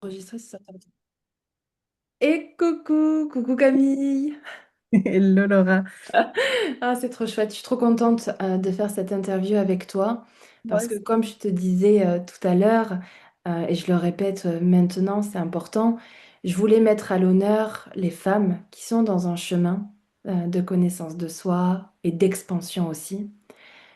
Enregistrer, c'est ça. Et coucou, coucou Camille. Hello Laura. Ah, c'est trop chouette. Je suis trop contente de faire cette interview avec toi Moi parce que aussi. comme je te disais tout à l'heure, et je le répète maintenant, c'est important, je voulais mettre à l'honneur les femmes qui sont dans un chemin de connaissance de soi et d'expansion aussi.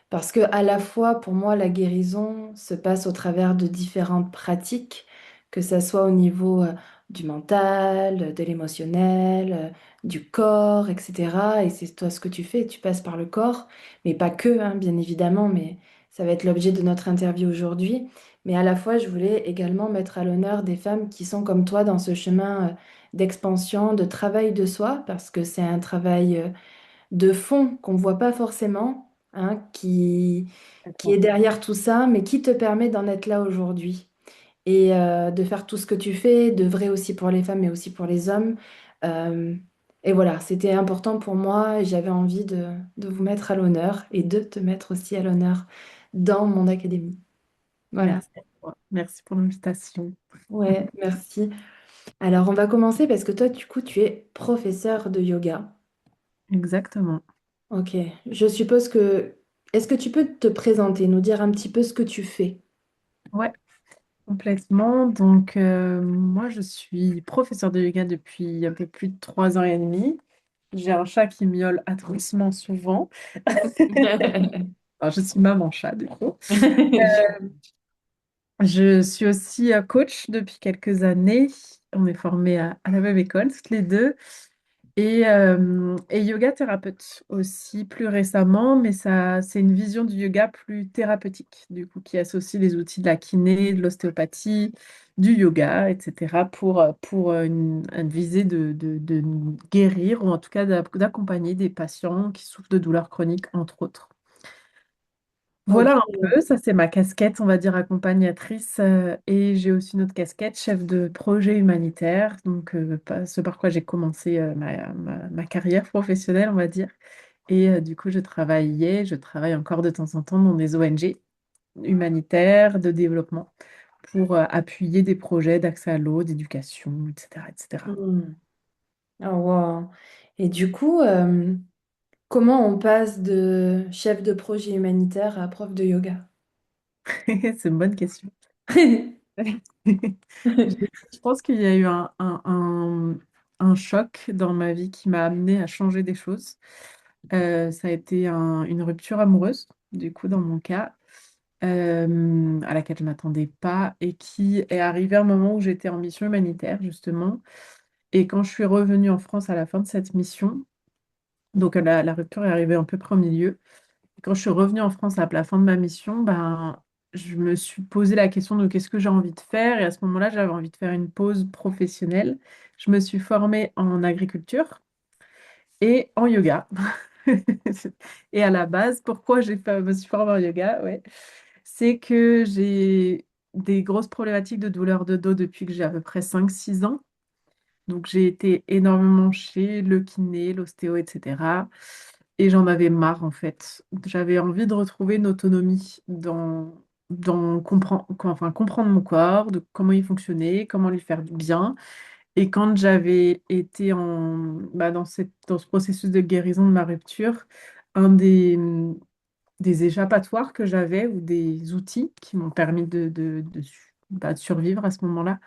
Parce que à la fois, pour moi, la guérison se passe au travers de différentes pratiques, que ça soit au niveau du mental, de l'émotionnel, du corps, etc. Et c'est toi ce que tu fais, tu passes par le corps, mais pas que, hein, bien évidemment, mais ça va être l'objet de notre interview aujourd'hui. Mais à la fois, je voulais également mettre à l'honneur des femmes qui sont comme toi dans ce chemin d'expansion, de travail de soi, parce que c'est un travail de fond qu'on ne voit pas forcément, hein, qui est D'accord. derrière tout ça, mais qui te permet d'en être là aujourd'hui et de faire tout ce que tu fais, de vrai aussi pour les femmes, mais aussi pour les hommes. Euh, et voilà, c'était important pour moi et j'avais envie de vous mettre à l'honneur et de te mettre aussi à l'honneur dans mon académie. Voilà. Merci à toi. Merci pour l'invitation. Ouais, merci. Alors, on va commencer parce que toi, du coup, tu es professeur de yoga. Exactement. Ok, je suppose que... Est-ce que tu peux te présenter, nous dire un petit peu ce que tu fais? Ouais, complètement. Donc, moi, je suis professeure de yoga depuis un peu plus de 3 ans et demi. J'ai un chat qui miaule atrocement souvent. Enfin, je suis maman chat, du coup. Je suis aussi coach depuis quelques années. On est formés à la même école, toutes les deux. Et yoga thérapeute aussi plus récemment, mais ça, c'est une vision du yoga plus thérapeutique, du coup, qui associe les outils de la kiné, de l'ostéopathie, du yoga, etc., pour une visée de guérir, ou en tout cas d'accompagner des patients qui souffrent de douleurs chroniques, entre autres. Ok. Voilà un peu, ça c'est ma casquette, on va dire, accompagnatrice. Et j'ai aussi une autre casquette, chef de projet humanitaire, donc ce par quoi j'ai commencé ma carrière professionnelle, on va dire. Et du coup, je travaille encore de temps en temps dans des ONG humanitaires, de développement, pour appuyer des projets d'accès à l'eau, d'éducation, etc., etc. Hmm. Ah, wow. Et du coup, comment on passe de chef de projet humanitaire à prof de yoga? C'est une bonne question. Je pense qu'il y a eu un choc dans ma vie qui m'a amené à changer des choses. Ça a été une rupture amoureuse, du coup, dans mon cas, à laquelle je ne m'attendais pas et qui est arrivée à un moment où j'étais en mission humanitaire, justement. Et quand je suis revenue en France à la fin de cette mission, donc la rupture est arrivée un peu près au milieu. Quand je suis revenue en France à la fin de ma mission, ben, je me suis posé la question de qu'est-ce que j'ai envie de faire. Et à ce moment-là, j'avais envie de faire une pause professionnelle. Je me suis formée en agriculture et en yoga. Et à la base, pourquoi me suis formée en yoga, ouais, c'est que j'ai des grosses problématiques de douleur de dos depuis que j'ai à peu près 5 6 ans. Donc j'ai été énormément chez le kiné, l'ostéo, etc. Et j'en avais marre en fait. J'avais envie de retrouver une autonomie enfin, comprendre mon corps, de comment il fonctionnait, comment lui faire du bien. Et quand j'avais été dans ce processus de guérison de ma rupture, un des échappatoires que j'avais ou des outils qui m'ont permis de survivre à ce moment-là,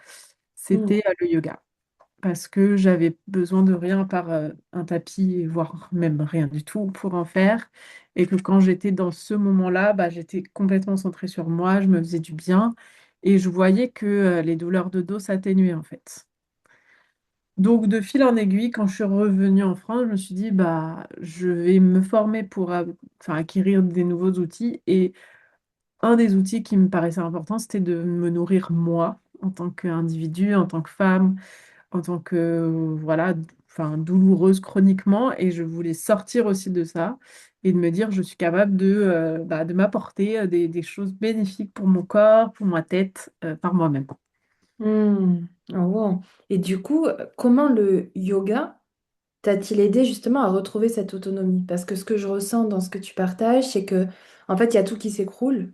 Hmm. c'était le yoga parce que j'avais besoin de rien par un tapis, voire même rien du tout pour en faire. Et que quand j'étais dans ce moment-là, bah, j'étais complètement centrée sur moi, je me faisais du bien et je voyais que les douleurs de dos s'atténuaient en fait. Donc de fil en aiguille, quand je suis revenue en France, je me suis dit, bah, je vais me former pour enfin, acquérir des nouveaux outils. Et un des outils qui me paraissait important, c'était de me nourrir moi en tant qu'individu, en tant que femme, en tant que voilà, enfin douloureuse chroniquement, et je voulais sortir aussi de ça et de me dire je suis capable de m'apporter des choses bénéfiques pour mon corps, pour ma tête, par moi-même. Hmm. Oh, wow. Et du coup, comment le yoga t'a-t-il aidé justement à retrouver cette autonomie? Parce que ce que je ressens dans ce que tu partages, c'est que en fait, il y a tout qui s'écroule.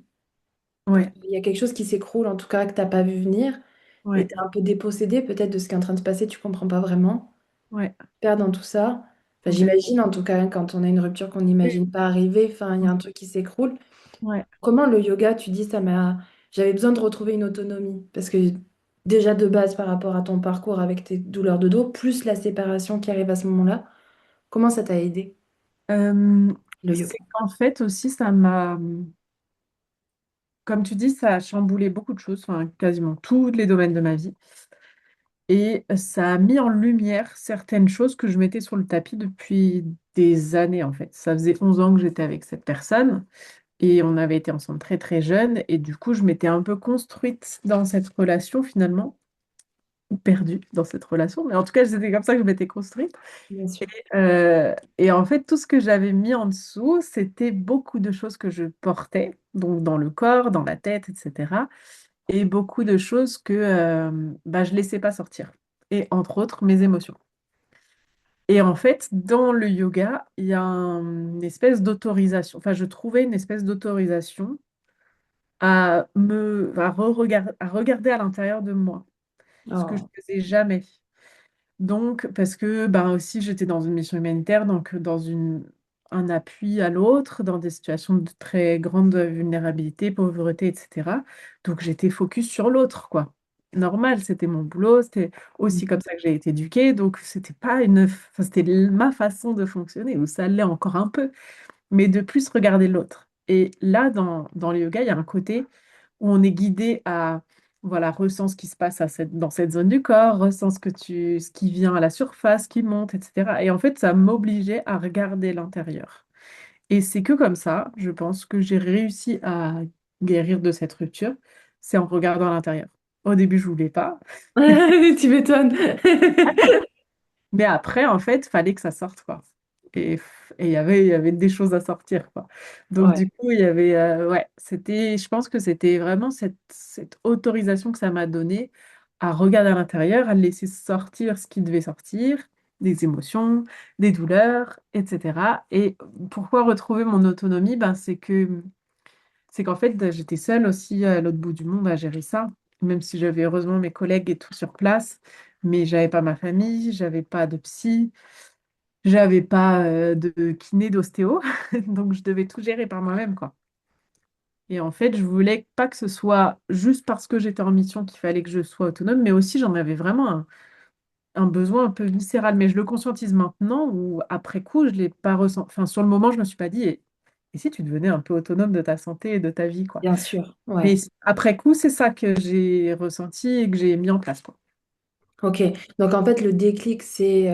Ouais, Il y a quelque chose qui s'écroule, en tout cas, que tu n'as pas vu venir. et Ouais, tu es un peu dépossédé peut-être de ce qui est en train de se passer, tu comprends pas vraiment, ouais, perds dans tout ça. Enfin, complètement. j'imagine en tout cas, hein, quand on a une rupture qu'on n'imagine pas arriver, enfin, il y a un truc qui s'écroule. Ouais. Comment le yoga, tu dis, j'avais besoin de retrouver une autonomie parce que déjà de base par rapport à ton parcours avec tes douleurs de dos, plus la séparation qui arrive à ce moment-là, comment ça t'a aidé, Euh, le c'est yoga? qu'en fait aussi, ça m'a, comme tu dis, ça a chamboulé beaucoup de choses, enfin, quasiment tous les domaines de ma vie. Et ça a mis en lumière certaines choses que je mettais sur le tapis depuis des années, en fait. Ça faisait 11 ans que j'étais avec cette personne et on avait été ensemble très très jeunes. Et du coup, je m'étais un peu construite dans cette relation finalement, ou perdue dans cette relation. Mais en tout cas, c'était comme ça que je m'étais construite. Bien sûr. Et en fait, tout ce que j'avais mis en dessous, c'était beaucoup de choses que je portais, donc dans le corps, dans la tête, etc. Et beaucoup de choses que bah, je laissais pas sortir. Et entre autres, mes émotions. Et en fait, dans le yoga, il y a une espèce d'autorisation. Enfin, je trouvais une espèce d'autorisation à regarder à l'intérieur de moi, ce que je Oh, faisais jamais. Donc, parce que ben aussi, j'étais dans une mission humanitaire, donc un appui à l'autre, dans des situations de très grande vulnérabilité, pauvreté, etc. Donc, j'étais focus sur l'autre, quoi. Normal, c'était mon boulot, c'était aussi comme ça que j'ai été éduquée, donc c'était pas enfin, c'était ma façon de fonctionner, ou ça l'est encore un peu, mais de plus regarder l'autre. Et là, dans le yoga, il y a un côté où on est guidé à, voilà, ressens ce qui se passe dans cette zone du corps, ressens ce qui vient à la surface, qui monte, etc. Et en fait, ça m'obligeait à regarder l'intérieur. Et c'est que comme ça, je pense que j'ai réussi à guérir de cette rupture, c'est en regardant à l'intérieur. Au début, je voulais pas. tu m'étonnes. Mais après, en fait, fallait que ça sorte, quoi. Et il y avait des choses à sortir, quoi. Donc, Ouais, du coup, ouais, je pense que c'était vraiment cette autorisation que ça m'a donnée à regarder à l'intérieur, à laisser sortir ce qui devait sortir, des émotions, des douleurs, etc. Et pourquoi retrouver mon autonomie? Ben, c'est qu'en fait, j'étais seule aussi à l'autre bout du monde à gérer ça, même si j'avais heureusement mes collègues et tout sur place, mais j'avais pas ma famille, j'avais pas de psy, j'avais pas de kiné, d'ostéo, donc je devais tout gérer par moi-même, quoi. Et en fait, je voulais pas que ce soit juste parce que j'étais en mission qu'il fallait que je sois autonome, mais aussi j'en avais vraiment un besoin un peu viscéral, mais je le conscientise maintenant ou après coup, je l'ai pas ressenti. Enfin, sur le moment, je me suis pas dit, et si tu devenais un peu autonome de ta santé et de ta vie, quoi. bien sûr. Mais Ouais. après coup, c'est ça que j'ai ressenti et que j'ai mis en place, quoi. Ok. Donc en fait, le déclic, c'est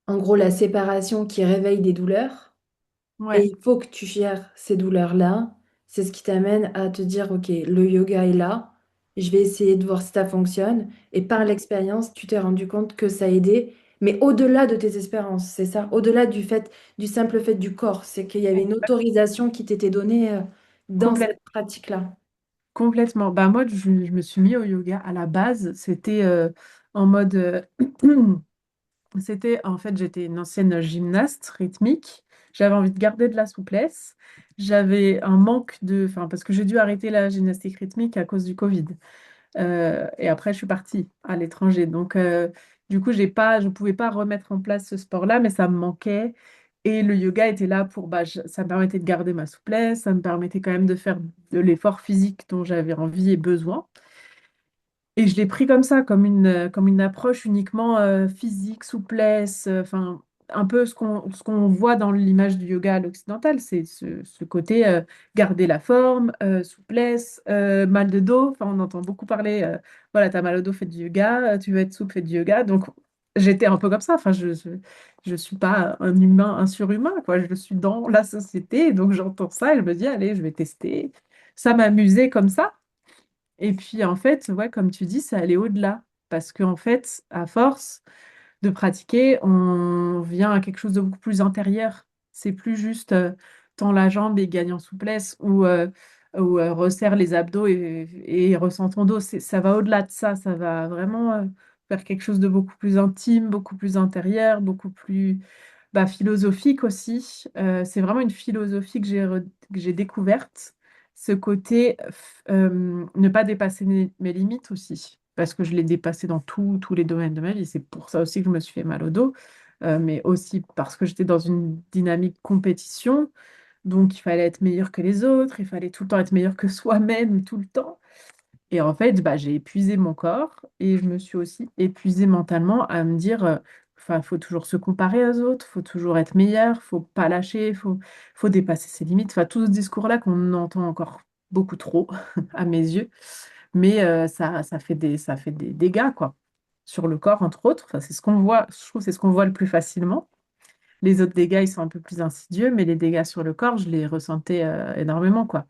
en gros la séparation qui réveille des douleurs. Et Ouais, il faut que tu gères ces douleurs-là. C'est ce qui t'amène à te dire, OK, le yoga est là. Je vais essayer de voir si ça fonctionne. Et par l'expérience, tu t'es rendu compte que ça a aidé. Mais au-delà de tes espérances, c'est ça. Au-delà du simple fait du corps, c'est qu'il y avait une autorisation qui t'était donnée dans cette complètement. pratique-là. Complètement. Bah moi, je me suis mis au yoga à la base. C'était en mode... c'était, en fait, j'étais une ancienne gymnaste rythmique. J'avais envie de garder de la souplesse. J'avais un manque de... Enfin, parce que j'ai dû arrêter la gymnastique rythmique à cause du Covid. Et après, je suis partie à l'étranger. Donc, du coup, je pouvais pas remettre en place ce sport-là, mais ça me manquait. Et le yoga était là pour, bah, ça me permettait de garder ma souplesse, ça me permettait quand même de faire de l'effort physique dont j'avais envie et besoin. Et je l'ai pris comme ça, comme une approche uniquement physique, souplesse, enfin, un peu ce qu'on voit dans l'image du yoga à l'occidental, c'est ce côté garder la forme, souplesse, mal de dos. Enfin, on entend beaucoup parler, voilà, t'as mal au dos, fais du yoga, tu veux être souple, fais du yoga. Donc, j'étais un peu comme ça. Enfin, je suis pas un humain, un surhumain, quoi. Je suis dans la société, donc j'entends ça et je me dis, allez, je vais tester. Ça m'amusait comme ça. Et puis en fait, ouais, comme tu dis, ça allait au-delà. Parce qu'en fait, à force de pratiquer, on vient à quelque chose de beaucoup plus intérieur. C'est plus juste tends la jambe et gagne en souplesse ou resserre les abdos et ressens ton dos. Ça va au-delà de ça. Ça va vraiment faire quelque chose de beaucoup plus intime, beaucoup plus intérieur, beaucoup plus bah, philosophique aussi. C'est vraiment une philosophie que j'ai découverte. ce côté ne pas dépasser mes limites aussi, parce que je l'ai dépassé dans tous les domaines de ma vie. C'est pour ça aussi que je me suis fait mal au dos, mais aussi parce que j'étais dans une dynamique compétition, donc il fallait être meilleur que les autres, il fallait tout le temps être meilleur que soi-même tout le temps. Et en fait, bah, j'ai épuisé mon corps et je me suis aussi épuisée mentalement à me dire, enfin, faut toujours se comparer aux autres, faut toujours être meilleur, faut pas lâcher, faut dépasser ses limites. Enfin, tout ce discours-là qu'on entend encore beaucoup trop à mes yeux, mais ça fait des dégâts, quoi, sur le corps, entre autres. Enfin, c'est ce qu'on voit, je trouve que c'est ce qu'on voit le plus facilement. Les autres dégâts, ils sont un peu plus insidieux, mais les dégâts sur le corps, je les ressentais énormément, quoi.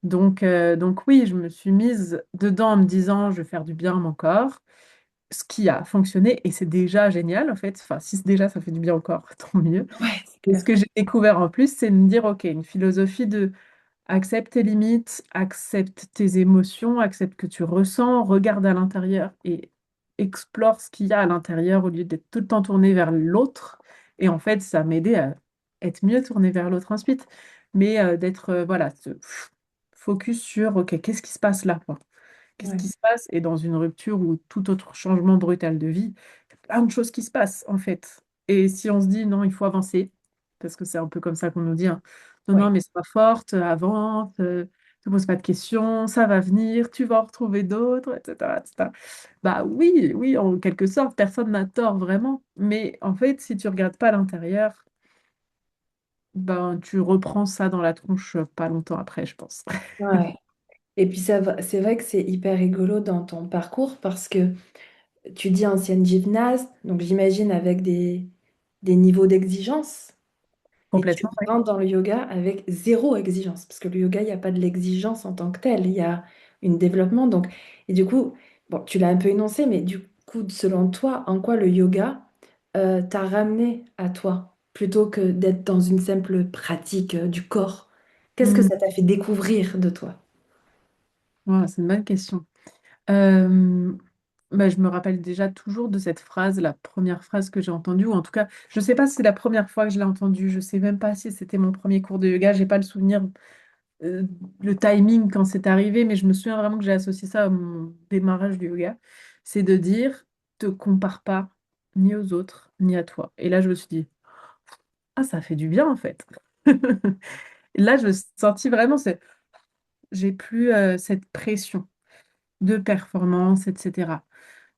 Donc oui, je me suis mise dedans en me disant, je vais faire du bien à mon corps, ce qui a fonctionné et c'est déjà génial en fait. Enfin, si déjà ça fait du bien au corps, tant mieux. Ouais, c'est Et ce clair. que j'ai découvert en plus, c'est de me dire, ok, une philosophie de accepte tes limites, accepte tes émotions, accepte que tu ressens, regarde à l'intérieur et explore ce qu'il y a à l'intérieur au lieu d'être tout le temps tourné vers l'autre. Et en fait, ça m'a aidé à être mieux tourné vers l'autre ensuite, mais d'être voilà, focus sur ok, qu'est-ce qui se passe là, quoi? Qu'est-ce Ouais, qui se passe? Et dans une rupture ou tout autre changement brutal de vie, il y a plein de choses qui se passent en fait. Et si on se dit non, il faut avancer, parce que c'est un peu comme ça qu'on nous dit, hein, non, non, ouais, mais sois forte, avance, ne te pose pas de questions, ça va venir, tu vas en retrouver d'autres, etc., etc. Bah oui, oui, en quelque sorte, personne n'a tort vraiment. Mais en fait, si tu regardes pas à l'intérieur, ben tu reprends ça dans la tronche pas longtemps après, je pense. ouais. Et puis c'est vrai que c'est hyper rigolo dans ton parcours parce que tu dis ancienne gymnaste, donc j'imagine avec des niveaux d'exigence. Et tu Complètement, ouais. rentres dans le yoga avec zéro exigence, parce que le yoga, il n'y a pas de l'exigence en tant que tel, il y a un développement. Donc, et du coup, bon, tu l'as un peu énoncé, mais du coup, selon toi, en quoi le yoga t'a ramené à toi, plutôt que d'être dans une simple pratique du corps? Qu'est-ce que Hmm. ça t'a fait découvrir de toi? Ouais, c'est une bonne question. Euh, Bah, je me rappelle déjà toujours de cette phrase, la première phrase que j'ai entendue, ou en tout cas, je ne sais pas si c'est la première fois que je l'ai entendue, je ne sais même pas si c'était mon premier cours de yoga, j'ai pas le souvenir, euh, le timing quand c'est arrivé, mais je me souviens vraiment que j'ai associé ça à mon démarrage du yoga, c'est de dire, te compare pas ni aux autres, ni à toi. Et là, je me suis dit, ah, ça fait du bien en fait. Et là, je me suis sentie vraiment, j'ai plus cette pression de performance, etc.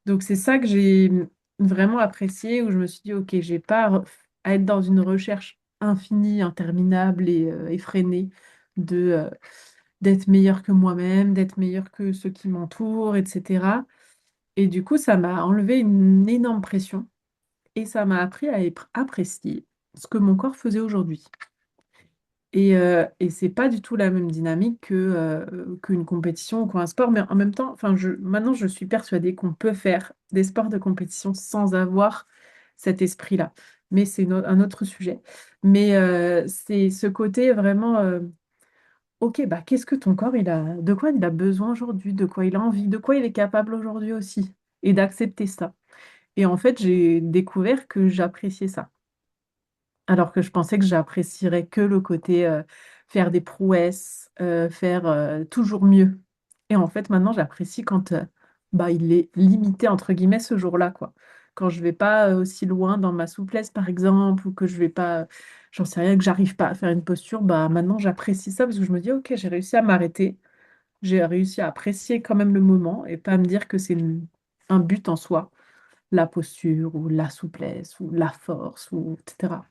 Donc c'est ça que j'ai vraiment apprécié, où je me suis dit, ok, j'ai pas à être dans une recherche infinie, interminable et effrénée de d'être meilleur que moi-même, d'être meilleur que ceux qui m'entourent, etc. Et du coup, ça m'a enlevé une énorme pression et ça m'a appris à apprécier ce que mon corps faisait aujourd'hui. Et c'est pas du tout la même dynamique qu'une compétition ou qu'un sport, mais en même temps, enfin, maintenant je suis persuadée qu'on peut faire des sports de compétition sans avoir cet esprit-là. Mais c'est un autre sujet. Mais c'est ce côté vraiment, ok, bah, qu'est-ce que ton corps, de quoi il a besoin aujourd'hui, de quoi il a envie, de quoi il est capable aujourd'hui aussi, et d'accepter ça. Et en fait, j'ai découvert que j'appréciais ça. Alors que je pensais que j'apprécierais que le côté faire des prouesses, faire toujours mieux. Et en fait, maintenant, j'apprécie quand bah, il est limité, entre guillemets, ce jour-là, quoi. Quand je vais pas aussi loin dans ma souplesse, par exemple, ou que je vais pas, j'en sais rien, que j'arrive pas à faire une posture, bah maintenant, j'apprécie ça parce que je me dis, OK, j'ai réussi à m'arrêter, j'ai réussi à apprécier quand même le moment et pas à me dire que c'est un but en soi, la posture, ou la souplesse, ou la force, ou etc.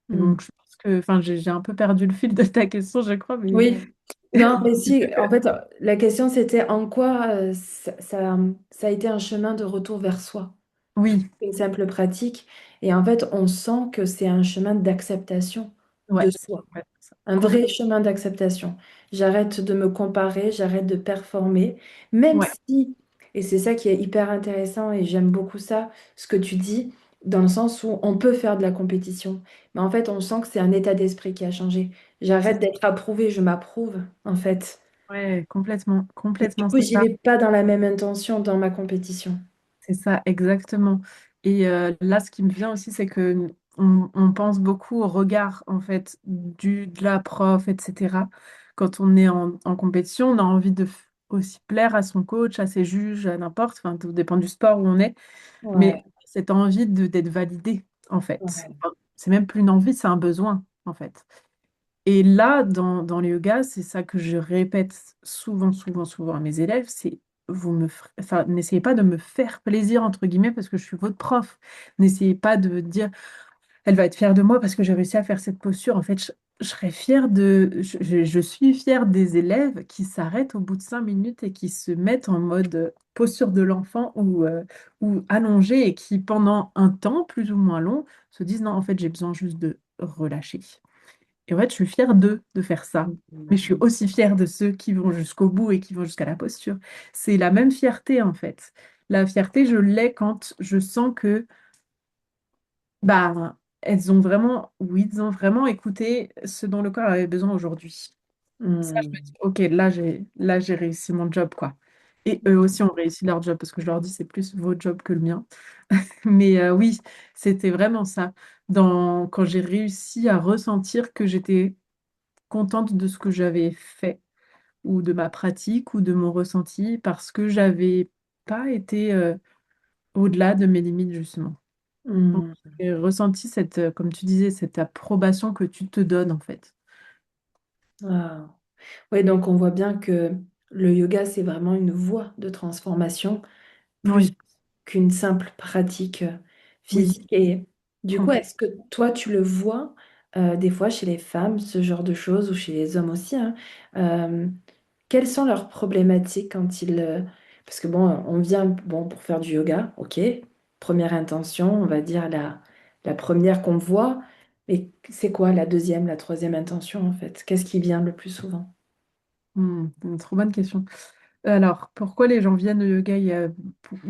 Hmm. Donc, je pense que, enfin, j'ai un peu perdu le fil de ta question, je crois, mais Oui, non, mais si, en fait, la question c'était en quoi ça a été un chemin de retour vers soi. oui, Une simple pratique. Et en fait, on sent que c'est un chemin d'acceptation ouais, de c'est soi, complètement ça. un vrai chemin d'acceptation. J'arrête de me comparer, j'arrête de performer, même Ouais, si, et c'est ça qui est hyper intéressant et j'aime beaucoup ça, ce que tu dis, dans le sens où on peut faire de la compétition, mais en fait, on sent que c'est un état d'esprit qui a changé. J'arrête c'est d'être approuvée, je m'approuve, en fait. ouais, complètement, Et du complètement, coup, c'est j'y ça. vais pas dans la même intention dans ma compétition. C'est ça, exactement. Et là, ce qui me vient aussi, c'est que on pense beaucoup au regard, en fait, de la prof, etc. quand on est en compétition, on a envie de aussi plaire à son coach, à ses juges, à n'importe, enfin, tout dépend du sport où on est, mais Ouais, cette envie d'être validé, en fait. ouais. Enfin, c'est même plus une envie, c'est un besoin, en fait. Et là, dans le yoga, c'est ça que je répète souvent, souvent, souvent à mes élèves, c'est enfin, n'essayez pas de me faire plaisir, entre guillemets, parce que je suis votre prof. N'essayez pas de dire, elle va être fière de moi parce que j'ai réussi à faire cette posture. En fait, je serais fière je suis fière des élèves qui s'arrêtent au bout de 5 minutes et qui se mettent en mode posture de l'enfant ou allongé et qui, pendant un temps plus ou moins long, se disent, non, en fait, j'ai besoin juste de relâcher. Et en fait, je suis fière d'eux de faire ça. Mais je suis aussi fière de ceux qui vont jusqu'au bout et qui vont jusqu'à la posture. C'est la même fierté, en fait. La fierté, je l'ai quand je sens que bah, elles ont vraiment, oui, ils ont vraiment écouté ce dont le corps avait besoin aujourd'hui. Ça, je me dis, Hmm. ok, là, j'ai réussi mon job, quoi. Et eux aussi ont réussi leur job, parce que je leur dis, c'est plus votre job que le mien. Mais oui, c'était vraiment ça. Quand j'ai réussi à ressentir que j'étais contente de ce que j'avais fait, ou de ma pratique, ou de mon ressenti, parce que j'avais pas été au-delà de mes limites, justement. Donc, Hmm. j'ai ressenti cette, comme tu disais, cette approbation que tu te donnes, en fait. Ah. Ouais, donc on voit bien que le yoga, c'est vraiment une voie de transformation plus Oui, qu'une simple pratique oui, physique. Et du coup, est-ce complètement. que toi, tu le vois des fois chez les femmes, ce genre de choses, ou chez les hommes aussi, hein, euh, quelles sont leurs problématiques quand ils... parce que bon, on vient bon, pour faire du yoga, ok, première intention, on va dire la première qu'on voit, mais c'est quoi la deuxième, la troisième intention en fait? Qu'est-ce qui vient le plus souvent? C'est une trop bonne question. Alors, pourquoi les gens viennent au yoga? Il y a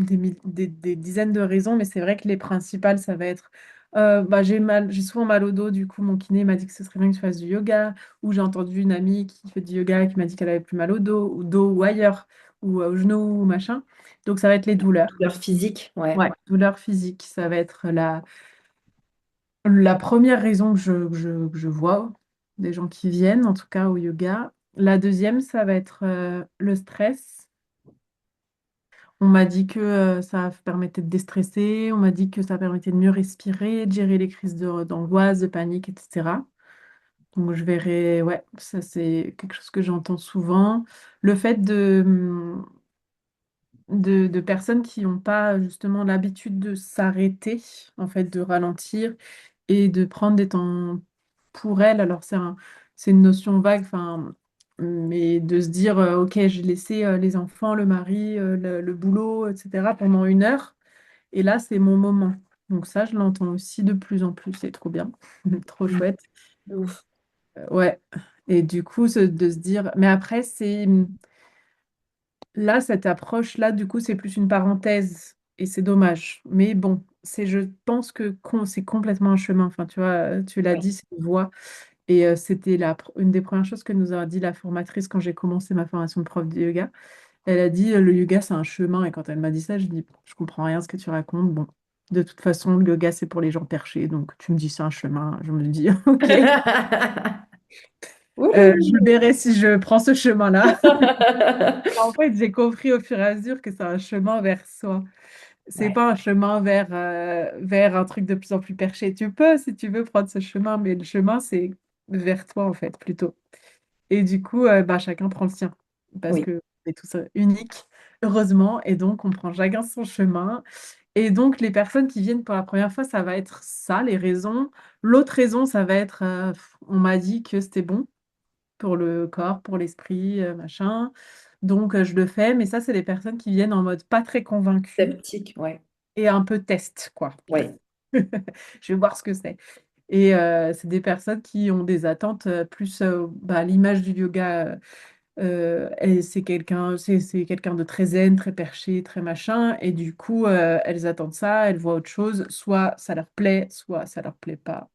des dizaines de raisons, mais c'est vrai que les principales, ça va être bah, j'ai souvent mal au dos, du coup, mon kiné m'a dit que ce serait bien que je fasse du yoga, ou j'ai entendu une amie qui fait du yoga qui m'a dit qu'elle avait plus mal au dos ou ailleurs, ou au genou, ou machin. Donc, ça va être les douleurs. Douleur physique, ouais. Ouais, douleurs physiques, ça va être la première raison que je vois des gens qui viennent, en tout cas au yoga. La deuxième, ça va être le stress. On m'a dit que ça permettait de déstresser, on m'a dit que ça permettait de mieux respirer, de gérer les crises d'angoisse, de panique, etc. Donc je verrai, ouais, ça c'est quelque chose que j'entends souvent. Le fait de personnes qui n'ont pas justement l'habitude de s'arrêter, en fait, de ralentir et de prendre des temps pour elles. Alors c'est une notion vague, enfin, mais de se dire, ok, j'ai laissé les enfants, le mari, le boulot, etc. pendant 1 heure, et là c'est mon moment. Donc ça, je l'entends aussi de plus en plus, c'est trop bien, trop Mm. chouette. De ouf. Ouais. Et du coup, de se dire, mais après, là, cette approche-là, du coup, c'est plus une parenthèse et c'est dommage. Mais bon, je pense que c'est complètement un chemin. Enfin, tu vois, tu l'as Ouais. dit, c'est une voie. Et c'était une des premières choses que nous a dit la formatrice quand j'ai commencé ma formation de prof de yoga. Elle a dit, le yoga, c'est un chemin. Et quand elle m'a dit ça, je dis, je comprends rien à ce que tu racontes. Bon, de toute façon, le yoga, c'est pour les gens perchés. Donc, tu me dis, c'est un chemin. Je me dis, OK, je Wouhou. verrai si je prends ce chemin-là. En fait, j'ai compris au fur et à mesure que c'est un chemin vers soi. C'est Ouais, pas un chemin vers un truc de plus en plus perché. Tu peux, si tu veux, prendre ce chemin, mais le chemin, c'est vers toi, en fait, plutôt. Et du coup, bah, chacun prend le sien. Parce oui. que c'est tous unique, heureusement. Et donc, on prend chacun son chemin. Et donc, les personnes qui viennent pour la première fois, ça va être ça, les raisons. L'autre raison, ça va être, on m'a dit que c'était bon pour le corps, pour l'esprit, machin. Donc, je le fais. Mais ça, c'est des personnes qui viennent en mode pas très convaincues Sceptique, ouais. et un peu test, quoi. Ouais. Je vais voir ce que c'est. Et c'est des personnes qui ont des attentes plus bah, à l'image du yoga. Et c'est quelqu'un de très zen, très perché, très machin. Et du coup, elles attendent ça, elles voient autre chose. Soit ça leur plaît, soit ça leur plaît pas.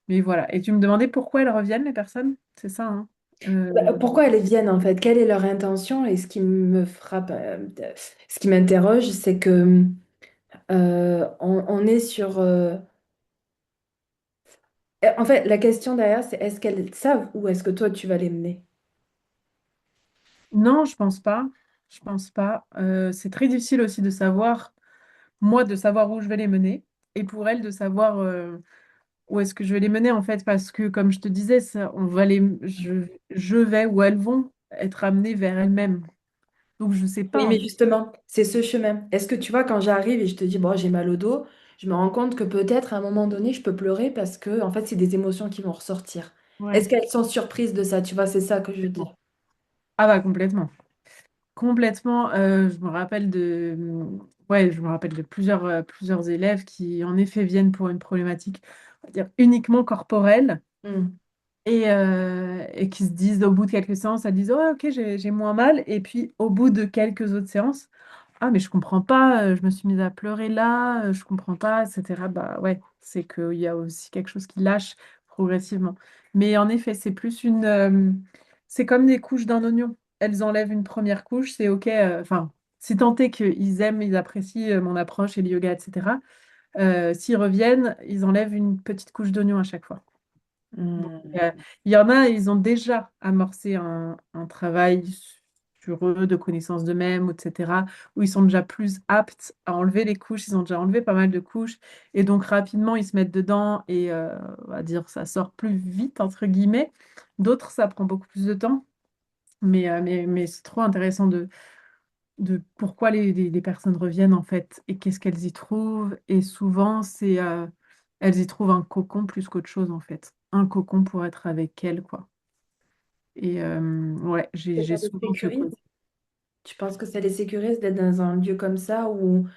Mais voilà. Et tu me demandais pourquoi elles reviennent, les personnes? C'est ça, hein? Pourquoi elles viennent en fait? Quelle est leur intention? Et ce qui me frappe, ce qui m'interroge, c'est que on est sur. En fait, la question derrière, c'est est-ce qu'elles savent où est-ce que toi tu vas les mener? Non, je pense pas. Je pense pas. C'est très difficile aussi de savoir, moi, de savoir où je vais les mener, et pour elle de savoir où est-ce que je vais les mener en fait, parce que comme je te disais, on va je vais ou elles vont être amenées vers elles-mêmes. Donc je sais pas Oui, en mais fait. justement, c'est ce chemin. Est-ce que tu vois, quand j'arrive et je te dis, bon, j'ai mal au dos, je me rends compte que peut-être à un moment donné, je peux pleurer parce que, en fait, c'est des émotions qui vont ressortir. Ouais, Est-ce qu'elles sont surprises de ça? Tu vois, c'est ça que je veux dire. complètement. Ah bah complètement. Complètement. Je me rappelle ouais, je me rappelle de plusieurs élèves qui en effet viennent pour une problématique, on va dire, uniquement corporelle. Hmm. Et qui se disent au bout de quelques séances, elles disent oh, ok, j'ai moins mal. Et puis au bout de quelques autres séances, ah, mais je comprends pas, je me suis mise à pleurer là, je comprends pas, etc. Bah ouais, c'est qu'il y a aussi quelque chose qui lâche progressivement. Mais en effet, c'est plus c'est comme des couches d'un oignon. Elles enlèvent une première couche, c'est ok. Enfin, si tant est qu'ils aiment, ils apprécient mon approche et le yoga, etc. S'ils reviennent, ils enlèvent une petite couche d'oignon à chaque fois. Donc, Hmm. il y en a, ils ont déjà amorcé un travail sur eux, de connaissance d'eux-mêmes, etc., où ils sont déjà plus aptes à enlever les couches, ils ont déjà enlevé pas mal de couches, et donc rapidement, ils se mettent dedans, et on va dire, ça sort plus vite, entre guillemets. D'autres, ça prend beaucoup plus de temps, mais c'est trop intéressant de pourquoi les personnes reviennent, en fait, et qu'est-ce qu'elles y trouvent, et souvent, elles y trouvent un cocon plus qu'autre chose, en fait. Un cocon pour être avec elles, quoi. Et ouais, Et j'ai ça les souvent ce sécurise? côté. Tu penses que ça les sécurise d'être dans un lieu comme ça où,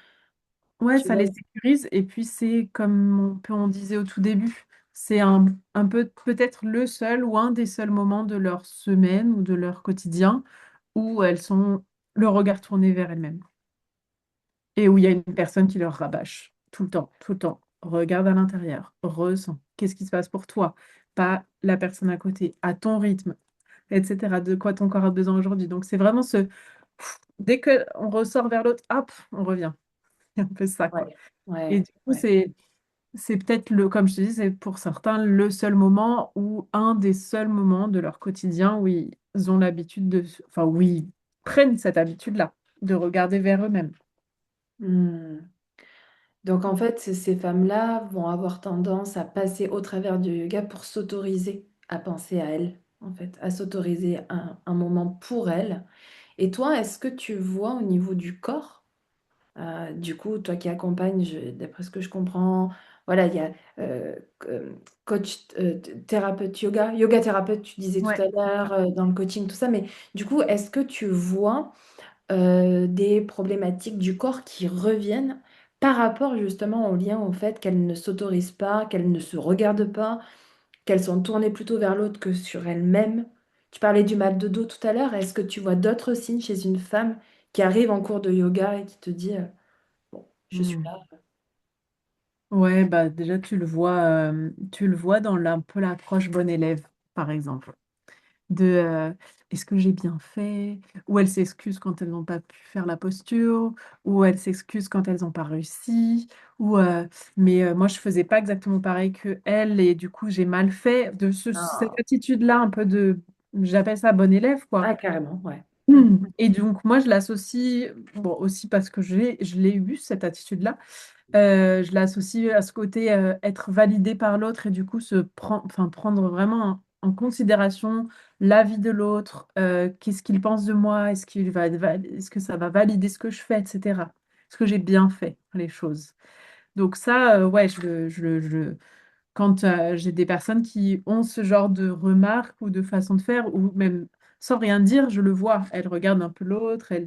Ouais, tu ça vois, les sécurise. Et puis, c'est comme on disait au tout début, c'est un peu peut-être le seul ou un des seuls moments de leur semaine ou de leur quotidien où elles sont le regard tourné vers elles-mêmes. Et où il y a une personne qui leur rabâche tout le temps, tout le temps. Regarde à l'intérieur, ressens. Qu'est-ce qui se passe pour toi? Pas la personne à côté, à ton rythme, etc. De quoi ton corps a besoin aujourd'hui. Donc, c'est vraiment dès qu'on ressort vers l'autre, hop, on revient. C'est un peu ça, quoi. ouais, Et ouais, du coup, ouais. c'est peut-être comme je te dis, c'est pour certains le seul moment ou un des seuls moments de leur quotidien où ils ont l'habitude enfin, où ils prennent cette habitude-là de regarder vers eux-mêmes. Hmm. Donc en fait, ces femmes-là vont avoir tendance à passer au travers du yoga pour s'autoriser à penser à elles, en fait, à s'autoriser un moment pour elles. Et toi, est-ce que tu vois au niveau du corps, du coup, toi qui accompagnes, d'après ce que je comprends, voilà, il y a euh, euh, coach, thérapeute yoga, yoga thérapeute, tu disais tout Ouais, à c'est l'heure, ça. dans le coaching, tout ça, mais du coup, est-ce que tu vois des problématiques du corps qui reviennent par rapport justement au lien au fait qu'elles ne s'autorisent pas, qu'elles ne se regardent pas, qu'elles sont tournées plutôt vers l'autre que sur elles-mêmes. Tu parlais du mal de dos tout à l'heure. Est-ce que tu vois d'autres signes chez une femme qui arrive en cours de yoga et qui te dit, bon, je suis Hmm. là. Ouais, bah déjà tu le vois dans un peu l'approche bon élève, par exemple. De est-ce que j'ai bien fait, ou elles s'excusent quand elles n'ont pas pu faire la posture, ou elles s'excusent quand elles n'ont pas réussi, ou mais moi je faisais pas exactement pareil que elles et du coup j'ai mal fait de cette Ah, attitude-là un peu j'appelle ça bon élève quoi. ah, carrément, ouais. Mm. Et donc moi je l'associe bon aussi parce que je l'ai eu cette attitude-là. Je l'associe à ce côté être validé par l'autre et du coup enfin, prendre vraiment en considération l'avis de l'autre, qu'est-ce qu'il pense de moi, est-ce que ça va valider ce que je fais, etc. Est-ce que j'ai bien fait les choses? Donc ça, ouais, quand j'ai des personnes qui ont ce genre de remarques ou de façon de faire, ou même sans rien dire, je le vois. Elles regardent un peu l'autre, elles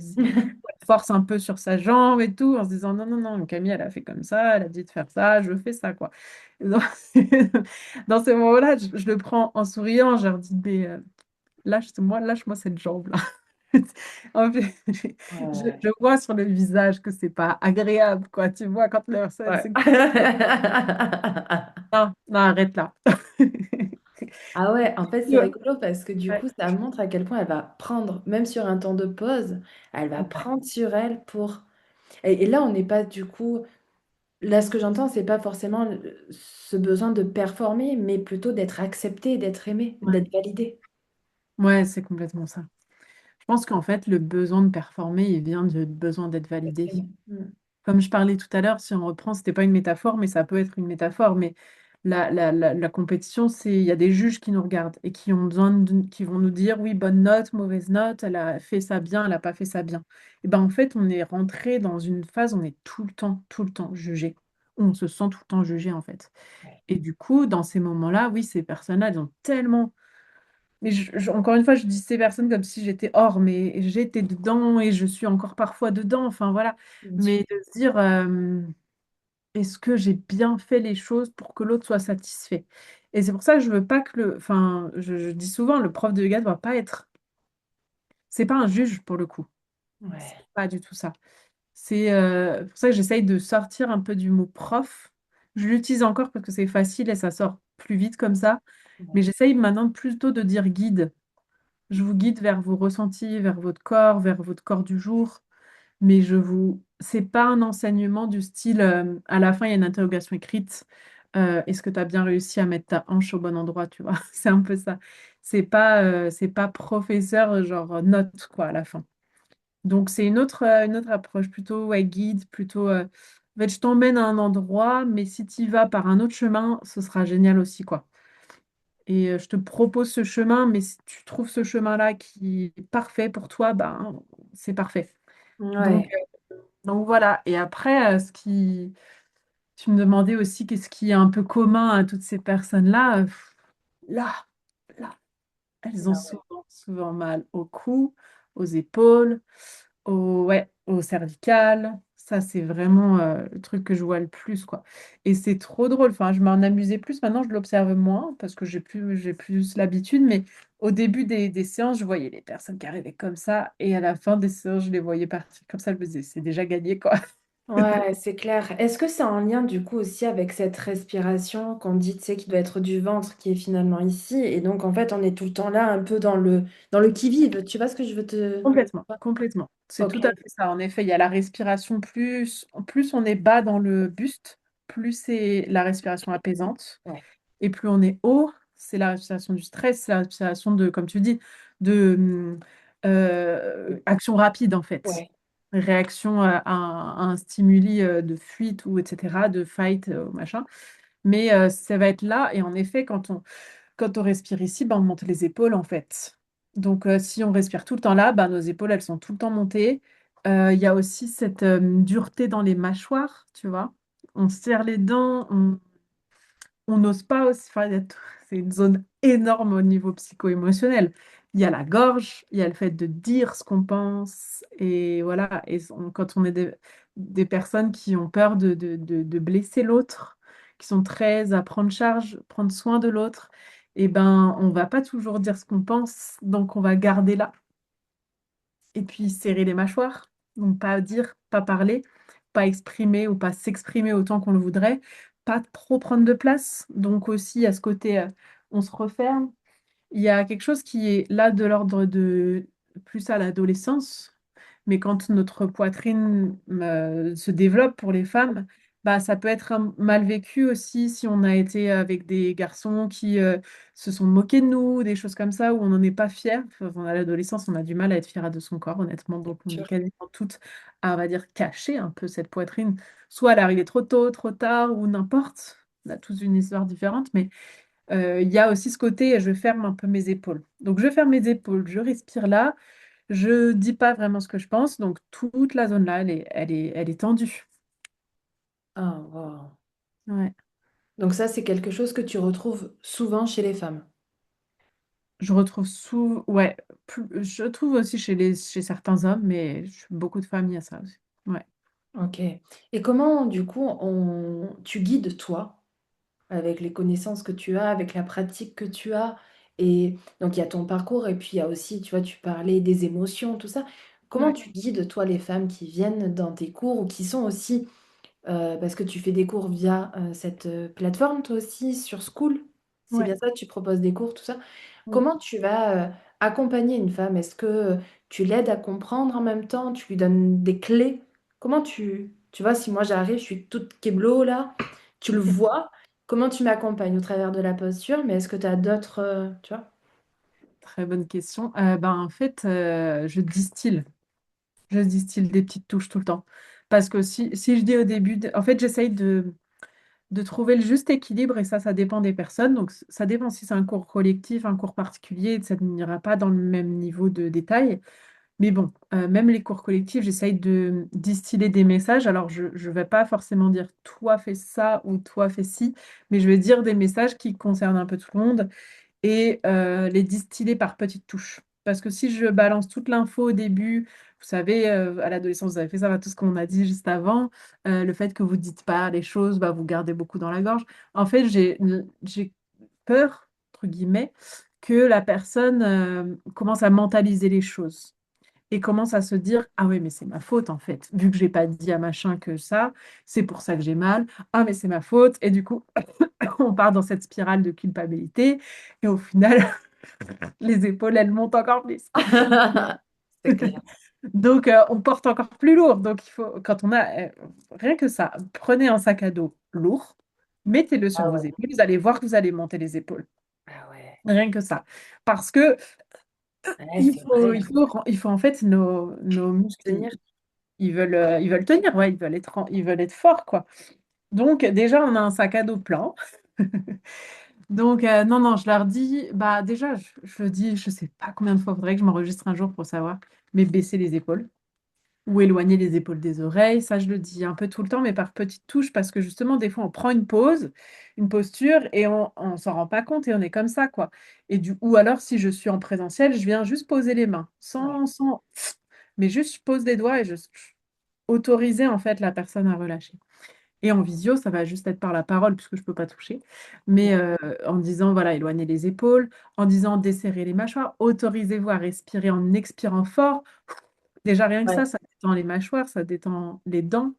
forcent un peu sur sa jambe et tout, en se disant non, non, non, Camille, elle a fait comme ça, elle a dit de faire ça, je fais ça, quoi. Et donc, dans ces moments-là, je le prends en souriant, je leur dis, mais lâche-moi cette jambe-là. En fait, Ouais, je vois sur le visage que c'est pas agréable, quoi. Tu vois, quand le ouais. c'est non, non, arrête là. Ah ouais, en fait, c'est Ouais. rigolo parce que du Ouais. coup, ça montre à quel point elle va prendre, même sur un temps de pause, elle va Ouais. prendre sur elle pour... Et là, on n'est pas du coup... Là, ce que j'entends, c'est pas forcément ce besoin de performer, mais plutôt d'être accepté, d'être aimé, Ouais. d'être validé. Ouais, c'est complètement ça. Je pense qu'en fait, le besoin de performer, il vient du besoin d'être validé. Mm. Comme je parlais tout à l'heure, si on reprend, c'était pas une métaphore, mais ça peut être une métaphore. Mais la compétition, c'est il y a des juges qui nous regardent et qui ont besoin qui vont nous dire oui, bonne note, mauvaise note, elle a fait ça bien, elle a pas fait ça bien. Et ben en fait, on est rentré dans une phase, où on est tout le temps jugé. On se sent tout le temps jugé en fait. Ouais. Et du coup, dans ces moments-là, oui, ces personnes-là, elles ont tellement mais encore une fois, je dis ces personnes comme si j'étais hors, mais j'étais dedans et je suis encore parfois dedans. Enfin voilà. Bien sûr. Mais de se dire, est-ce que j'ai bien fait les choses pour que l'autre soit satisfait? Et c'est pour ça que je veux pas que enfin, je dis souvent, le prof de yoga ne doit pas être, c'est pas un juge pour le coup. C'est Ouais. pas du tout ça. C'est pour ça que j'essaye de sortir un peu du mot prof. Je l'utilise encore parce que c'est facile et ça sort plus vite comme ça. Mais Ouais. j'essaye maintenant plutôt de dire guide. Je vous guide vers vos ressentis, vers votre corps du jour, mais c'est pas un enseignement du style, à la fin, il y a une interrogation écrite. Est-ce que tu as bien réussi à mettre ta hanche au bon endroit, tu vois? C'est un peu ça. C'est pas professeur, genre note, quoi, à la fin. Donc, c'est une autre approche, plutôt ouais, guide, plutôt. En fait, je t'emmène à un endroit, mais si tu y vas par un autre chemin, ce sera génial aussi, quoi. Et je te propose ce chemin, mais si tu trouves ce chemin-là qui est parfait pour toi, ben, c'est parfait. Donc, Ouais. donc voilà. Et après, tu me demandais aussi qu'est-ce qui est un peu commun à toutes ces personnes-là. Là, là, elles ont Ah ouais. souvent mal au cou, aux épaules, au cervical. Ça, c'est vraiment le truc que je vois le plus, quoi. Et c'est trop drôle. Enfin, je m'en amusais plus. Maintenant, je l'observe moins parce que j'ai plus l'habitude. Mais au début des séances, je voyais les personnes qui arrivaient comme ça. Et à la fin des séances, je les voyais partir comme ça. Je me disais, c'est déjà gagné, quoi. Ouais, c'est clair. Est-ce que c'est en lien du coup aussi avec cette respiration qu'on dit, tu sais, qui doit être du ventre, qui est finalement ici, et donc en fait on est tout le temps là, un peu dans le qui-vive. Tu vois ce que je veux te... Complètement, complètement. C'est Ok. tout à fait ça. En effet, il y a la respiration. Plus on est bas dans le buste, plus c'est la respiration apaisante. Ouais. Et plus on est haut, c'est la respiration du stress, c'est la respiration de, comme tu dis, de action rapide en fait. Ouais. Réaction à un stimuli de fuite ou etc., de fight, machin. Mais ça va être là. Et en effet, quand on respire ici, ben, on monte les épaules en fait. Donc si on respire tout le temps là, ben, nos épaules, elles sont tout le temps montées. Il y a aussi cette dureté dans les mâchoires, tu vois. On serre les dents, on n'ose pas aussi. Enfin, c'est une zone énorme au niveau psycho-émotionnel. Il y a la gorge, il y a le fait de dire ce qu'on pense. Et voilà, quand on est des personnes qui ont peur de blesser l'autre, qui sont très à prendre charge, prendre soin de l'autre, et ben, on va pas toujours dire ce qu'on pense, donc on va garder là. Et puis serrer les mâchoires, donc pas dire, pas parler, pas exprimer ou pas s'exprimer autant qu'on le voudrait, pas trop prendre de place, donc aussi à ce côté, on se referme. Il y a quelque chose qui est là de l'ordre de plus à l'adolescence, mais quand notre poitrine se développe pour les femmes, bah, ça peut être mal vécu aussi si on a été avec des garçons qui se sont moqués de nous, des choses comme ça, où on n'en est pas fier. Enfin, à l'adolescence, on a du mal à être fier de son corps, honnêtement, donc on est Sûr. quasiment toutes à, on va dire, cacher un peu cette poitrine. Soit elle est arrivée trop tôt, trop tard, ou n'importe. On a tous une histoire différente, mais il y a aussi ce côté, je ferme un peu mes épaules. Donc je ferme mes épaules, je respire là, je dis pas vraiment ce que je pense, donc toute la zone là, elle est tendue. Ah, wow. Ouais. Donc ça, c'est quelque chose que tu retrouves souvent chez les femmes. Je retrouve ouais, je trouve aussi chez certains hommes, mais beaucoup de familles à ça aussi. Ouais. Ok. Et comment, du coup, tu guides toi, avec les connaissances que tu as, avec la pratique que tu as, et donc il y a ton parcours, et puis il y a aussi, tu vois, tu parlais des émotions, tout ça. Comment Ouais. tu guides, toi, les femmes qui viennent dans tes cours ou qui sont aussi parce que tu fais des cours via cette plateforme, toi aussi, sur School. C'est Ouais. bien ça, tu proposes des cours, tout ça. Oui. Comment tu vas accompagner une femme? Est-ce que tu l'aides à comprendre en même temps? Tu lui donnes des clés? Comment tu vois, si moi j'arrive, je suis toute kéblo là, tu le vois, comment tu m'accompagnes au travers de la posture, mais est-ce que tu as d'autres, tu vois? Très bonne question. En fait, je distille. Je distille des petites touches tout le temps. Parce que si je dis au début, en fait, j'essaye de trouver le juste équilibre et ça dépend des personnes. Donc, ça dépend si c'est un cours collectif, un cours particulier, ça n'ira pas dans le même niveau de détail. Mais bon, même les cours collectifs, j'essaye de distiller des messages. Alors, je ne vais pas forcément dire toi fais ça ou toi fais ci, mais je vais dire des messages qui concernent un peu tout le monde et les distiller par petites touches. Parce que si je balance toute l'info au début, vous savez, à l'adolescence, vous avez fait ça, tout ce qu'on a dit juste avant, le fait que vous ne dites pas les choses, bah, vous gardez beaucoup dans la gorge. En fait, j'ai peur, entre guillemets, que la personne commence à mentaliser les choses et commence à se dire, ah oui, mais c'est ma faute en fait, vu que j'ai pas dit à machin que ça, c'est pour ça que j'ai mal, ah mais c'est ma faute, et du coup, on part dans cette spirale de culpabilité, et au final, les épaules, elles montent encore plus. C'est clair. Donc, on porte encore plus lourd. Donc, il faut, quand on a, rien que ça, prenez un sac à dos lourd, mettez-le sur Ah vos ouais. épaules, vous allez voir que vous allez monter les épaules. Ah ouais. Rien que ça. Parce que Ouais, c'est vrai. il faut en fait, nos muscles, Tenir. ils veulent tenir, ouais, ils veulent être forts, quoi. Donc, déjà, on a un sac à dos plein. Donc, non, non, je leur dis, bah déjà, je dis, je sais pas combien de fois, faudrait que je m'enregistre un jour pour savoir, mais baisser les épaules ou éloigner les épaules des oreilles, ça je le dis un peu tout le temps, mais par petites touches, parce que justement, des fois, on prend une pause, une posture, et on s'en rend pas compte, et on est comme ça, quoi. Ou alors, si je suis en présentiel, je viens juste poser les mains, Ouais. mais juste je pose des doigts et je autoriser en fait la personne à relâcher. Et en visio, ça va juste être par la parole, puisque je ne peux pas toucher. Mais en disant, voilà, éloignez les épaules, en disant desserrer les mâchoires, autorisez-vous à respirer en expirant fort. Déjà, rien que Ouais. ça détend les mâchoires, ça détend les dents.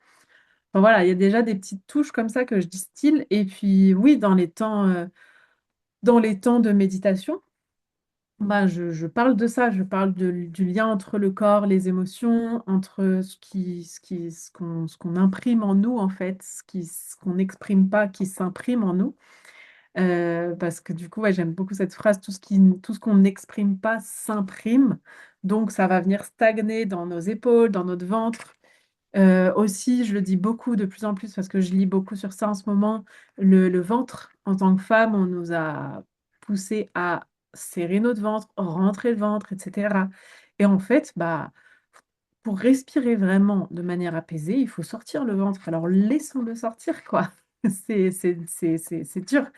Enfin, voilà, il y a déjà des petites touches comme ça que je distille. Et puis, oui, dans les temps de méditation, bah, je parle de ça, je parle du lien entre le corps, les émotions, entre ce qu'on imprime en nous, en fait, ce qu'on n'exprime pas, qui s'imprime en nous. Parce que du coup, ouais, j'aime beaucoup cette phrase, tout ce qu'on n'exprime pas s'imprime. Donc, ça va venir stagner dans nos épaules, dans notre ventre. Aussi, je le dis beaucoup de plus en plus parce que je lis beaucoup sur ça en ce moment, le ventre. En tant que femme, on nous a poussé à serrer notre ventre, rentrer le ventre, etc. Et en fait, bah, pour respirer vraiment de manière apaisée, il faut sortir le ventre. Alors laissons-le sortir, quoi. C'est dur.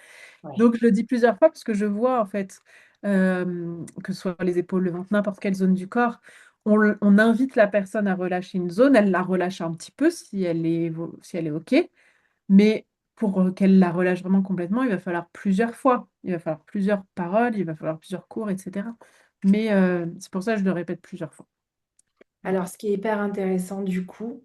Ouais. Donc, je le dis plusieurs fois parce que je vois, en fait, que ce soit les épaules, le ventre, n'importe quelle zone du corps, on invite la personne à relâcher une zone, elle la relâche un petit peu si elle est OK, mais pour qu'elle la relâche vraiment complètement, il va falloir plusieurs fois, il va falloir plusieurs paroles, il va falloir plusieurs cours, etc. Mais c'est pour ça que je le répète plusieurs fois. Voilà. Alors, ce qui est hyper intéressant du coup,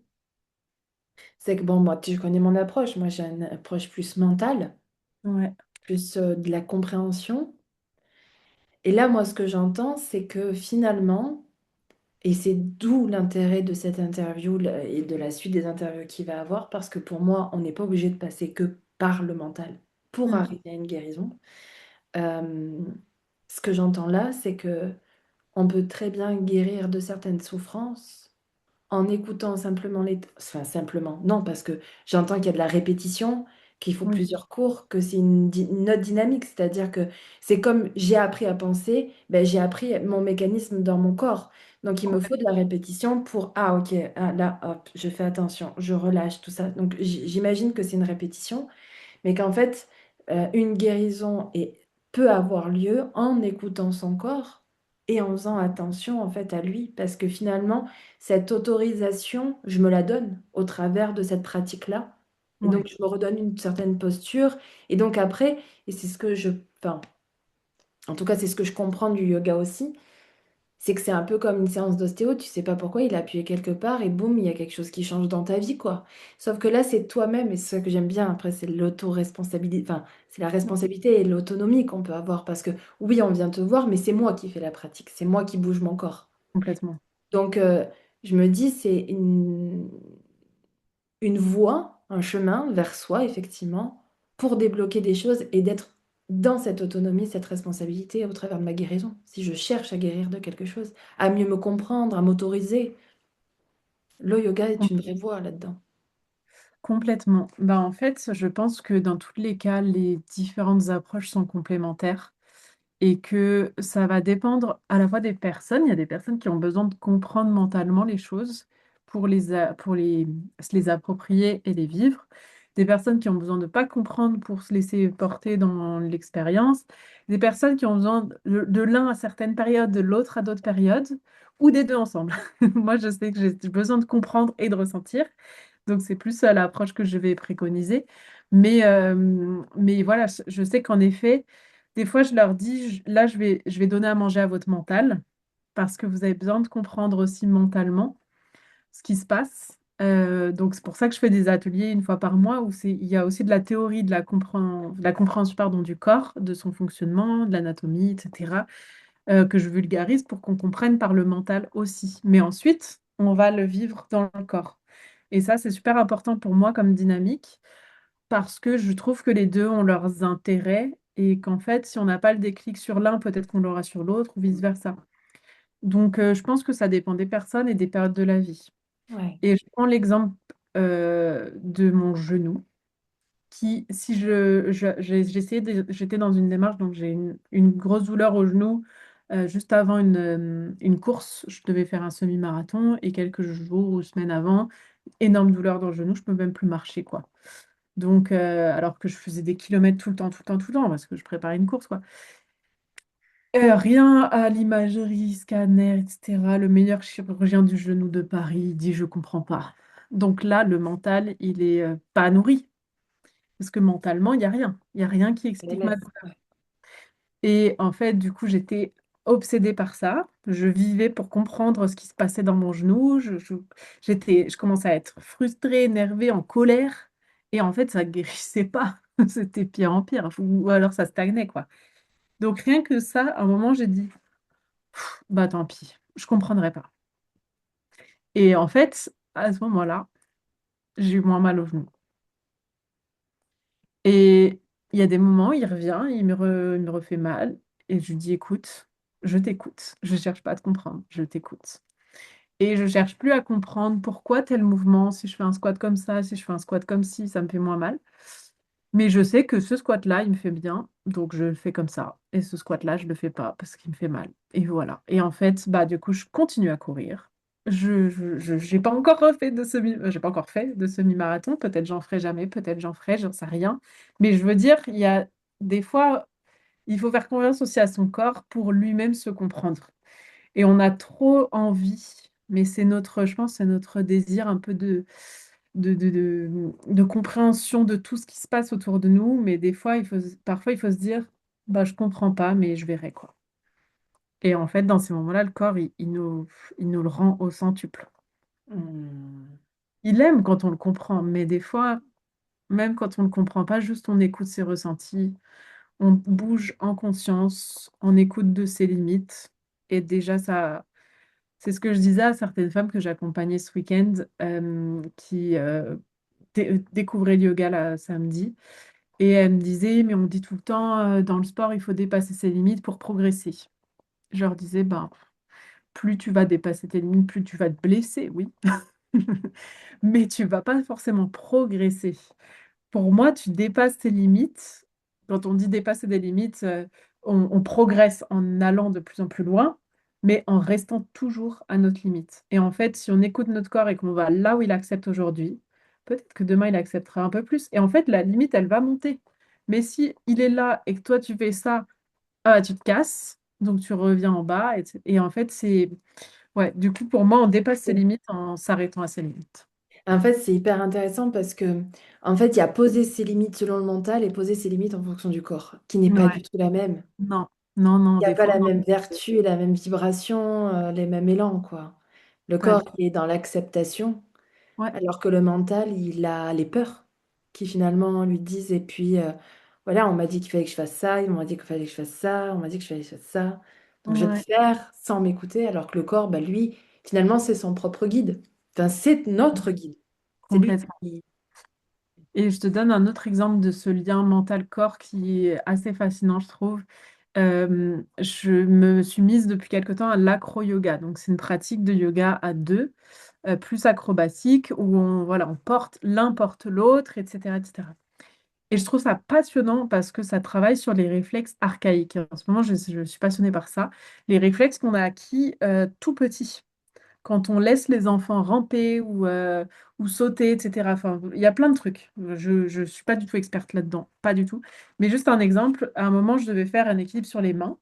c'est que bon, moi, tu connais mon approche. Moi, j'ai une approche plus mentale, Ouais. plus de la compréhension. Et là, moi, ce que j'entends, c'est que finalement, et c'est d'où l'intérêt de cette interview et de la suite des interviews qu'il va avoir, parce que pour moi, on n'est pas obligé de passer que par le mental pour Mm. arriver à une guérison. Euh, Ce que j'entends là, c'est que on peut très bien guérir de certaines souffrances en écoutant simplement Enfin, simplement, non, parce que j'entends qu'il y a de la répétition, qu'il faut Oui. plusieurs cours, que c'est une autre dynamique, c'est-à-dire que c'est comme j'ai appris à penser, ben, j'ai appris mon mécanisme dans mon corps. Donc, il me faut de la répétition pour, ah, ok, ah, là, hop, je fais attention, je relâche tout ça. Donc, j'imagine que c'est une répétition mais qu'en fait, une guérison peut avoir lieu en écoutant son corps et en faisant attention en fait à lui, parce que finalement, cette autorisation, je me la donne au travers de cette pratique-là. Et donc, Ouais, je me redonne une certaine posture. Et donc après, et c'est ce que enfin, en tout cas, c'est ce que je comprends du yoga aussi, c'est que c'est un peu comme une séance d'ostéo, tu sais pas pourquoi il a appuyé quelque part et boum, il y a quelque chose qui change dans ta vie, quoi. Sauf que là, c'est toi-même, et c'est ça que j'aime bien. Après, c'est l'auto-responsabilité, enfin, c'est la responsabilité et l'autonomie qu'on peut avoir parce que oui, on vient te voir, mais c'est moi qui fais la pratique, c'est moi qui bouge mon corps. complètement. Donc, je me dis, c'est une voie, un chemin vers soi, effectivement, pour débloquer des choses et d'être dans cette autonomie, cette responsabilité au travers de ma guérison. Si je cherche à guérir de quelque chose, à mieux me comprendre, à m'autoriser, le yoga est une vraie voie là-dedans. Complètement. Bah, en fait, je pense que dans tous les cas, les différentes approches sont complémentaires et que ça va dépendre à la fois des personnes. Il y a des personnes qui ont besoin de comprendre mentalement les choses pour se les approprier et les vivre. Des personnes qui ont besoin de pas comprendre pour se laisser porter dans l'expérience. Des personnes qui ont besoin de l'un à certaines périodes, de l'autre à d'autres périodes, ou des deux ensemble. Moi, je sais que j'ai besoin de comprendre et de ressentir. Donc, c'est plus l'approche que je vais préconiser. Mais voilà, je sais qu'en effet, des fois, je leur dis, là, je vais donner à manger à votre mental parce que vous avez besoin de comprendre aussi mentalement ce qui se passe. Donc, c'est pour ça que je fais des ateliers une fois par mois où il y a aussi de la théorie de la compréhension pardon, du corps, de son fonctionnement, de l'anatomie, etc., que je vulgarise pour qu'on comprenne par le mental aussi. Mais ensuite, on va le vivre dans le corps. Et ça, c'est super important pour moi comme dynamique parce que je trouve que les deux ont leurs intérêts et qu'en fait, si on n'a pas le déclic sur l'un, peut-être qu'on l'aura sur l'autre ou vice-versa. Donc, je pense que ça dépend des personnes et des périodes de la vie. Ouais. Et je prends l'exemple de mon genou, qui, si j'étais dans une démarche, donc j'ai une grosse douleur au genou juste avant une course. Je devais faire un semi-marathon et quelques jours ou semaines avant, énorme douleur dans le genou, je peux même plus marcher, quoi. Donc, alors que je faisais des kilomètres tout le temps, tout le temps, tout le temps, parce que je préparais une course, quoi. Rien à l'imagerie, scanner, etc. Le meilleur chirurgien du genou de Paris dit je comprends pas. Donc là, le mental, il est pas nourri. Parce que mentalement, il n'y a rien. Il n'y a rien qui Je les explique ma laisse. douleur. Ouais. Et en fait, du coup, j'étais obsédée par ça. Je vivais pour comprendre ce qui se passait dans mon genou. Je commençais à être frustrée, énervée, en colère. Et en fait, ça guérissait pas. C'était pire en pire. Ou alors ça stagnait, quoi. Donc rien que ça, à un moment, j'ai dit, bah tant pis, je comprendrai pas. Et en fait, à ce moment-là, j'ai eu moins mal au genou. Et il y a des moments, il revient, il me refait mal, et je lui dis, écoute, je t'écoute. Je cherche pas à te comprendre, je t'écoute. Et je cherche plus à comprendre pourquoi tel mouvement, si je fais un squat comme ça, si je fais un squat comme ci, ça me fait moins mal. Mais je sais que ce squat-là, il me fait bien, donc je le fais comme ça. Et ce squat-là, je le fais pas parce qu'il me fait mal. Et voilà. Et en fait, bah du coup, je continue à courir. J'ai pas encore refait de j'ai pas encore fait de semi-marathon. Peut-être j'en ferai jamais, peut-être j'en ferai, j'en sais rien. Mais je veux dire, il y a des fois, il faut faire confiance aussi à son corps pour lui-même se comprendre. Et on a trop envie, mais je pense, c'est notre désir un peu de compréhension de tout ce qui se passe autour de nous. Mais des fois, parfois, il faut se dire, bah, je comprends pas, mais je verrai quoi. Et en fait, dans ces moments-là, le corps, il nous le rend au centuple. Hmm. Il aime quand on le comprend, mais des fois, même quand on ne le comprend pas, juste on écoute ses ressentis, on bouge en conscience, on écoute de ses limites. Et déjà, ça, c'est ce que je disais à certaines femmes que j'accompagnais ce week-end qui découvraient le yoga là, samedi. Et elles me disaient, mais on dit tout le temps, dans le sport, il faut dépasser ses limites pour progresser. Je leur disais, ben, plus tu vas dépasser tes limites, plus tu vas te blesser, oui. Mais tu vas pas forcément progresser. Pour moi, tu dépasses tes limites. Quand on dit dépasser des limites, on progresse en allant de plus en plus loin, mais en restant toujours à notre limite. Et en fait, si on écoute notre corps et qu'on va là où il accepte aujourd'hui, peut-être que demain, il acceptera un peu plus. Et en fait, la limite, elle va monter. Mais si il est là et que toi, tu fais ça, ah, tu te casses, donc tu reviens en bas. Et en fait, c'est... Ouais, du coup, pour moi, on dépasse ses limites en s'arrêtant à ses limites. En fait, c'est hyper intéressant parce que, en fait, il y a poser ses limites selon le mental et poser ses limites en fonction du corps, qui n'est pas Ouais. du tout la même. Non, non, non, Il n'y a des pas fois, la on en même vertu, la même vibration, les mêmes élans, quoi. Le pas corps, du tout. il est dans l'acceptation, Ouais, alors que le mental, il a les peurs qui finalement lui disent, et puis, voilà, on m'a dit qu'il fallait que je fasse ça, ils m'ont dit qu'il fallait que je fasse ça, on m'a dit que je fallait que je fasse ça. Donc, je vais le ouais, faire sans m'écouter, alors que le corps, bah, lui, finalement, c'est son propre guide. Enfin, c'est notre guide. C'est lui complètement. qui... Et je te donne un autre exemple de ce lien mental-corps qui est assez fascinant, je trouve. Je me suis mise depuis quelque temps à l'acro-yoga. Donc, c'est une pratique de yoga à deux, plus acrobatique, où on porte l'un porte l'autre, etc., etc. Et je trouve ça passionnant parce que ça travaille sur les réflexes archaïques. En ce moment, je suis passionnée par ça. Les réflexes qu'on a acquis tout petit quand on laisse les enfants ramper ou sauter, etc. Enfin, il y a plein de trucs. Je ne suis pas du tout experte là-dedans, pas du tout. Mais juste un exemple, à un moment, je devais faire un équilibre sur les mains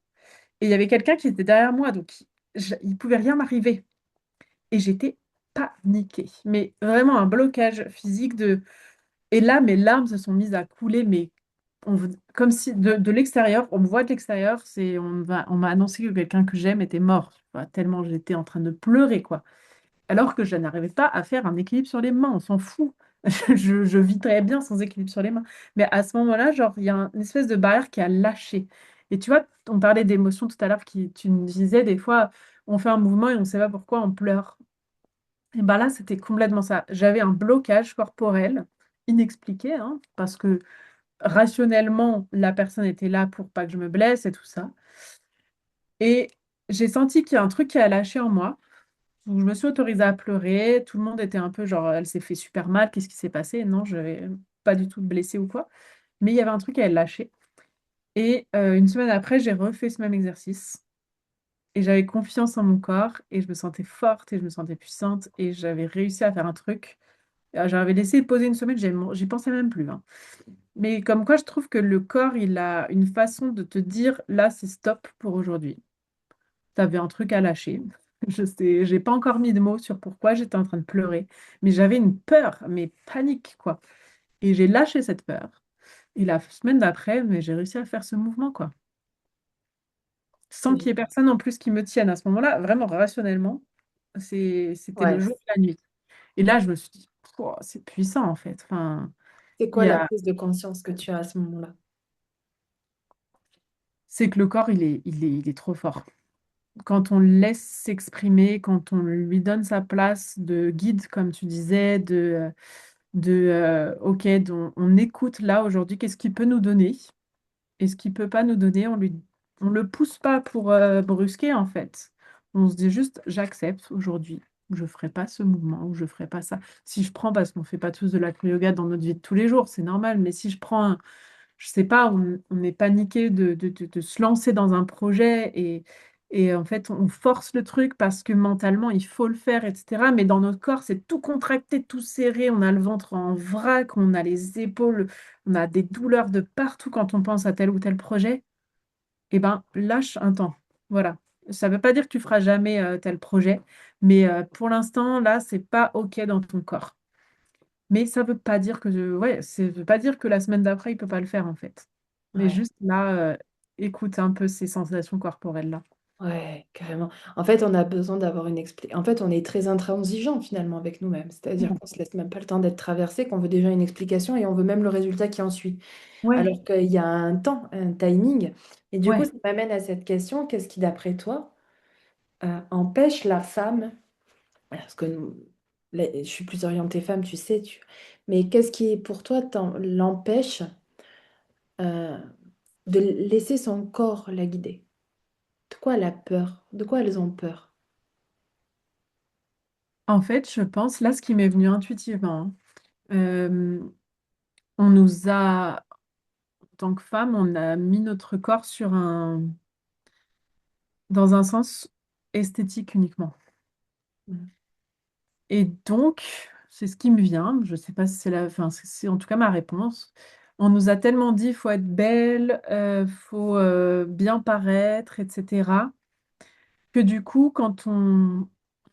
et il y avait quelqu'un qui était derrière moi, donc il ne pouvait rien m'arriver. Et j'étais paniquée. Mais vraiment un blocage physique de... Et là, mes larmes se sont mises à couler, mais comme si de l'extérieur, on me voit de l'extérieur, on m'a annoncé que quelqu'un que j'aime était mort. Tu vois, tellement j'étais en train de pleurer, quoi. Alors que je n'arrivais pas à faire un équilibre sur les mains, on s'en fout. Je vis très bien sans équilibre sur les mains. Mais à ce moment-là, genre, il y a une espèce de barrière qui a lâché. Et tu vois, on parlait d'émotions tout à l'heure, tu nous disais, des fois, on fait un mouvement et on ne sait pas pourquoi on pleure. Et bien là, c'était complètement ça. J'avais un blocage corporel inexpliqué, hein, parce que rationnellement, la personne était là pour pas que je me blesse et tout ça. Et j'ai senti qu'il y a un truc qui a lâché en moi. Donc, je me suis autorisée à pleurer. Tout le monde était un peu genre, elle s'est fait super mal, qu'est-ce qui s'est passé? Non, je n'avais pas du tout blessé ou quoi. Mais il y avait un truc qui avait lâché. Et une semaine après, j'ai refait ce même exercice. Et j'avais confiance en mon corps et je me sentais forte et je me sentais puissante et j'avais réussi à faire un truc. J'avais laissé poser une semaine, j'y pensais même plus, hein. Mais comme quoi, je trouve que le corps, il a une façon de te dire, là, c'est stop pour aujourd'hui. Tu avais un truc à lâcher. Je sais, j'ai pas encore mis de mots sur pourquoi j'étais en train de pleurer, mais j'avais une peur, mais panique, quoi. Et j'ai lâché cette peur. Et la semaine d'après, mais j'ai réussi à faire ce mouvement, quoi. Sans qu'il y ait personne en plus qui me tienne à ce moment-là, vraiment rationnellement, c'était le Ouais. jour et la nuit. Et là, je me suis dit, pouah, c'est puissant, en fait. Enfin, C'est il quoi y la a... prise de conscience que tu as à ce moment-là? c'est que le corps, il est trop fort. Quand on le laisse s'exprimer, quand on lui donne sa place de guide, comme tu disais, OK, donc on écoute là aujourd'hui, qu'est-ce qu'il peut nous donner? Et ce qu'il peut pas nous donner, on le pousse pas pour brusquer en fait. On se dit juste, j'accepte aujourd'hui, je ferai pas ce mouvement ou je ferai pas ça. Si je prends, parce qu'on fait pas tous de l'acro-yoga dans notre vie de tous les jours, c'est normal, mais si je prends je sais pas, on est paniqué de se lancer dans un projet et en fait, on force le truc parce que mentalement, il faut le faire, etc. Mais dans notre corps, c'est tout contracté, tout serré, on a le ventre en vrac, on a les épaules, on a des douleurs de partout quand on pense à tel ou tel projet. Eh ben, lâche un temps. Voilà. Ça ne veut pas dire que tu feras jamais tel projet, mais pour l'instant, là, c'est pas OK dans ton corps. Mais ça veut pas dire que, ouais, ça veut pas dire que la semaine d'après, il peut pas le faire en fait. Mais Ouais. juste là, écoute un peu ces sensations corporelles-là. Ouais, carrément. En fait, on a besoin d'avoir une explication. En fait, on est très intransigeant finalement avec nous-mêmes. C'est-à-dire Mm. qu'on se laisse même pas le temps d'être traversé, qu'on veut déjà une explication et on veut même le résultat qui en suit. Ouais, Alors qu'il y a un temps, un timing. Et du coup, ouais. ça m'amène à cette question, qu'est-ce qui, d'après toi, empêche la femme, parce que là, je suis plus orientée femme, tu sais, mais qu'est-ce qui, pour toi, l'empêche euh, de laisser son corps la guider? De quoi elle a peur? De quoi elles ont peur? En fait, je pense, là, ce qui m'est venu intuitivement, hein, on nous a, en tant que femme, on a mis notre corps dans un sens esthétique uniquement. Mm. Et donc, c'est ce qui me vient, je sais pas si enfin, c'est en tout cas ma réponse. On nous a tellement dit, faut être belle, faut bien paraître, etc. que du coup, quand on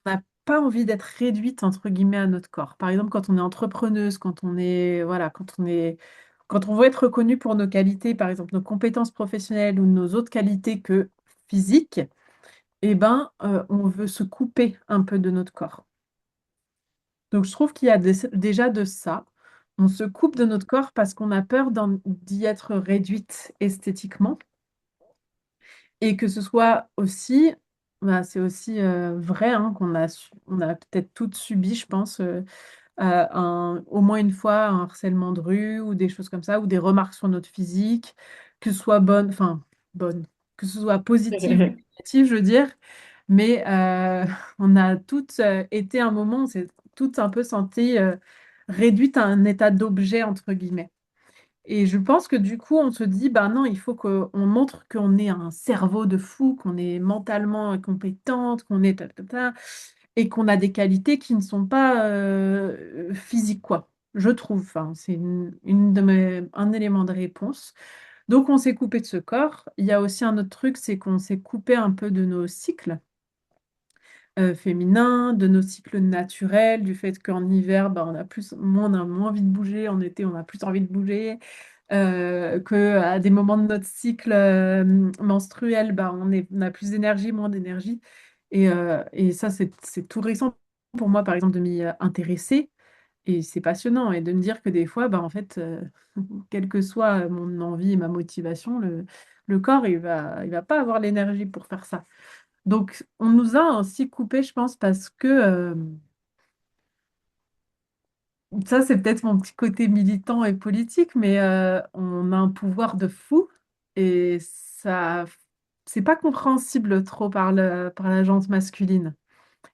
n'a pas envie d'être réduite, entre guillemets, à notre corps. Par exemple, quand on est entrepreneuse, voilà, quand on veut être reconnu pour nos qualités, par exemple, nos compétences professionnelles ou nos autres qualités que physiques, eh ben, on veut se couper un peu de notre corps. Donc, je trouve qu'il y a déjà de ça. On se coupe de notre corps parce qu'on a peur d'y être réduite esthétiquement. Et que ce soit aussi, bah, c'est aussi vrai hein, on a peut-être toutes subi, je pense, au moins une fois un harcèlement de rue ou des choses comme ça, ou des remarques sur notre physique, que ce soit bonne, enfin bonne, que ce soit positive ou négative, je veux dire. Mais on a toutes été un moment, on s'est toutes un peu senties réduites à un état d'objet, entre guillemets. Et je pense que du coup, on se dit, bah non, il faut qu'on montre qu'on est un cerveau de fou, qu'on est mentalement compétente, qu'on est et qu'on a des qualités qui ne sont pas physiques, quoi. Je trouve. Enfin, c'est un élément de réponse. Donc, on s'est coupé de ce corps. Il y a aussi un autre truc, c'est qu'on s'est coupé un peu de nos cycles féminins, de nos cycles naturels, du fait qu'en hiver, bah, on a moins envie de bouger, en été, on a plus envie de bouger, que à des moments de notre cycle menstruel, bah, on a plus d'énergie, moins d'énergie. Et ça, c'est tout récent pour moi, par exemple, de m'y intéresser. Et c'est passionnant. Et de me dire que des fois, bah, en fait, quelle que soit mon envie et ma motivation, le corps, il va pas avoir l'énergie pour faire ça. Donc, on nous a aussi coupé, je pense, parce que ça, c'est peut-être mon petit côté militant et politique, mais on a un pouvoir de fou et ça, c'est pas compréhensible trop par la gente masculine.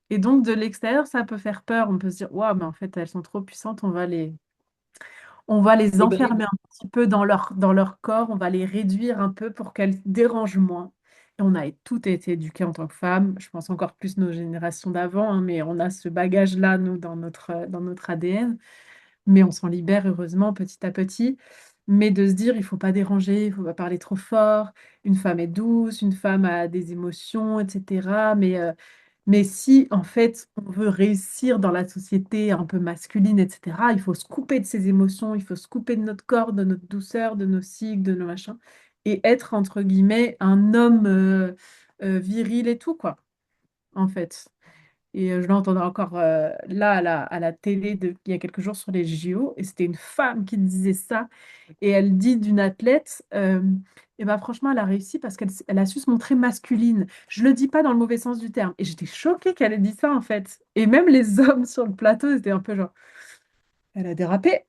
Et donc, de l'extérieur, ça peut faire peur. On peut se dire, waouh, mais en fait, elles sont trop puissantes, on va les Les enfermer brides. un petit peu dans leur corps, on va les réduire un peu pour qu'elles dérangent moins. Et on a toutes été éduquées en tant que femmes, je pense encore plus nos générations d'avant, hein, mais on a ce bagage-là, nous, dans notre ADN. Mais on s'en libère heureusement petit à petit. Mais de se dire, il faut pas déranger, il faut pas parler trop fort, une femme est douce, une femme a des émotions, etc. Mais si, en fait, on veut réussir dans la société un peu masculine, etc., il faut se couper de ses émotions, il faut se couper de notre corps, de notre douceur, de nos cycles, de nos machins, et être, entre guillemets, un homme viril et tout, quoi, en fait. Et je l'entendais encore là à la télé il y a quelques jours sur les JO, et c'était une femme qui disait ça, et elle dit d'une athlète, et ben franchement, elle a réussi parce elle a su se montrer masculine. Je le dis pas dans le mauvais sens du terme. Et j'étais choquée qu'elle ait dit ça, en fait. Et même les hommes sur le plateau étaient un peu genre, elle a dérapé.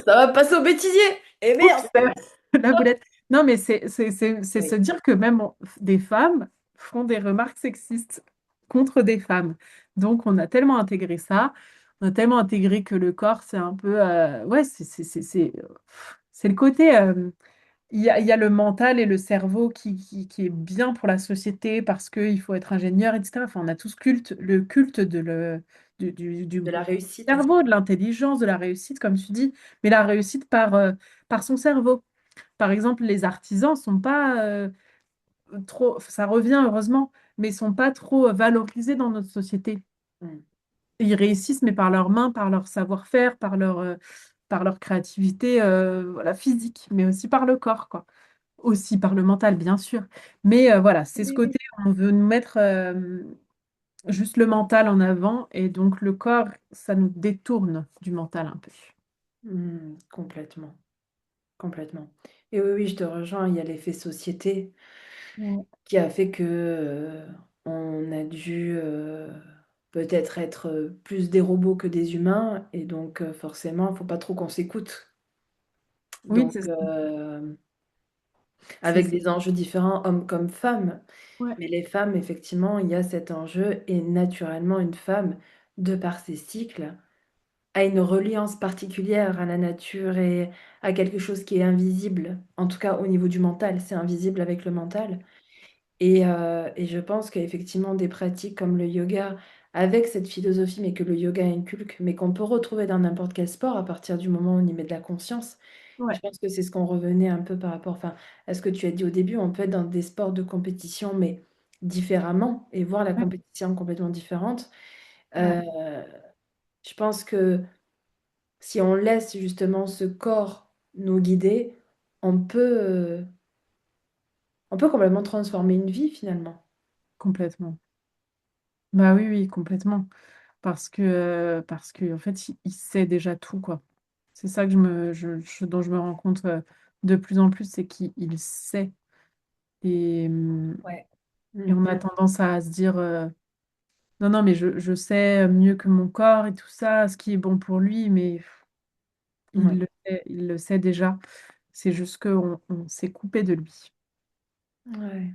Ça va passer au bêtisier. Et merde. Oups, la boulette. Non, mais c'est se Oui. dire que même des femmes font des remarques sexistes contre des femmes. Donc, on a tellement intégré ça, on a tellement intégré que le corps, c'est un peu... ouais, c'est le côté... il y a le mental et le cerveau qui est bien pour la société parce qu'il faut être ingénieur, etc. Enfin, on a tous le culte du De la réussite aussi. cerveau, de l'intelligence, de la réussite, comme tu dis, mais la réussite par son cerveau. Par exemple, les artisans sont pas trop, ça revient heureusement, mais sont pas trop valorisés dans notre société. Mm. Ils réussissent, mais par leurs mains, par leur savoir-faire, par leur créativité voilà, physique, mais aussi par le corps, quoi. Aussi par le mental, bien sûr. Mais voilà, c'est ce Oui, oui. côté, on veut nous mettre juste le mental en avant, et donc le corps, ça nous détourne du mental un peu. Complètement, complètement. Et oui, oui, je te rejoins. Il y a l'effet société Ouais. qui a fait que on a dû peut-être être plus des robots que des humains, et donc forcément, il faut pas trop qu'on s'écoute. Oui, Donc, c'est ça. C'est avec ça. des enjeux différents, hommes comme femmes. Ouais, Mais les femmes, effectivement, il y a cet enjeu, et naturellement, une femme, de par ses cycles, a une reliance particulière à la nature et à quelque chose qui est invisible. En tout cas, au niveau du mental, c'est invisible avec le mental. Et je pense qu'effectivement, des pratiques comme le yoga, avec cette philosophie, mais que le yoga inculque, mais qu'on peut retrouver dans n'importe quel sport à partir du moment où on y met de la conscience. Et je ouais, pense que c'est ce qu'on revenait un peu par rapport, enfin, à ce que tu as dit au début, on peut être dans des sports de compétition, mais différemment, et voir la ouais, compétition complètement différente. ouais, Euh, je pense que si on laisse justement ce corps nous guider, on peut, euh, on peut complètement transformer une vie finalement. complètement. Bah oui, oui, complètement. Parce que en fait, il sait déjà tout, quoi. C'est ça que dont je me rends compte de plus en plus, c'est qu'il sait. Et, Ouais. et Mm. on a tendance à se dire, Non, non, mais je sais mieux que mon corps et tout ça, ce qui est bon pour lui, mais Ouais, il le sait déjà. C'est juste qu'on s'est coupé de lui. ouais,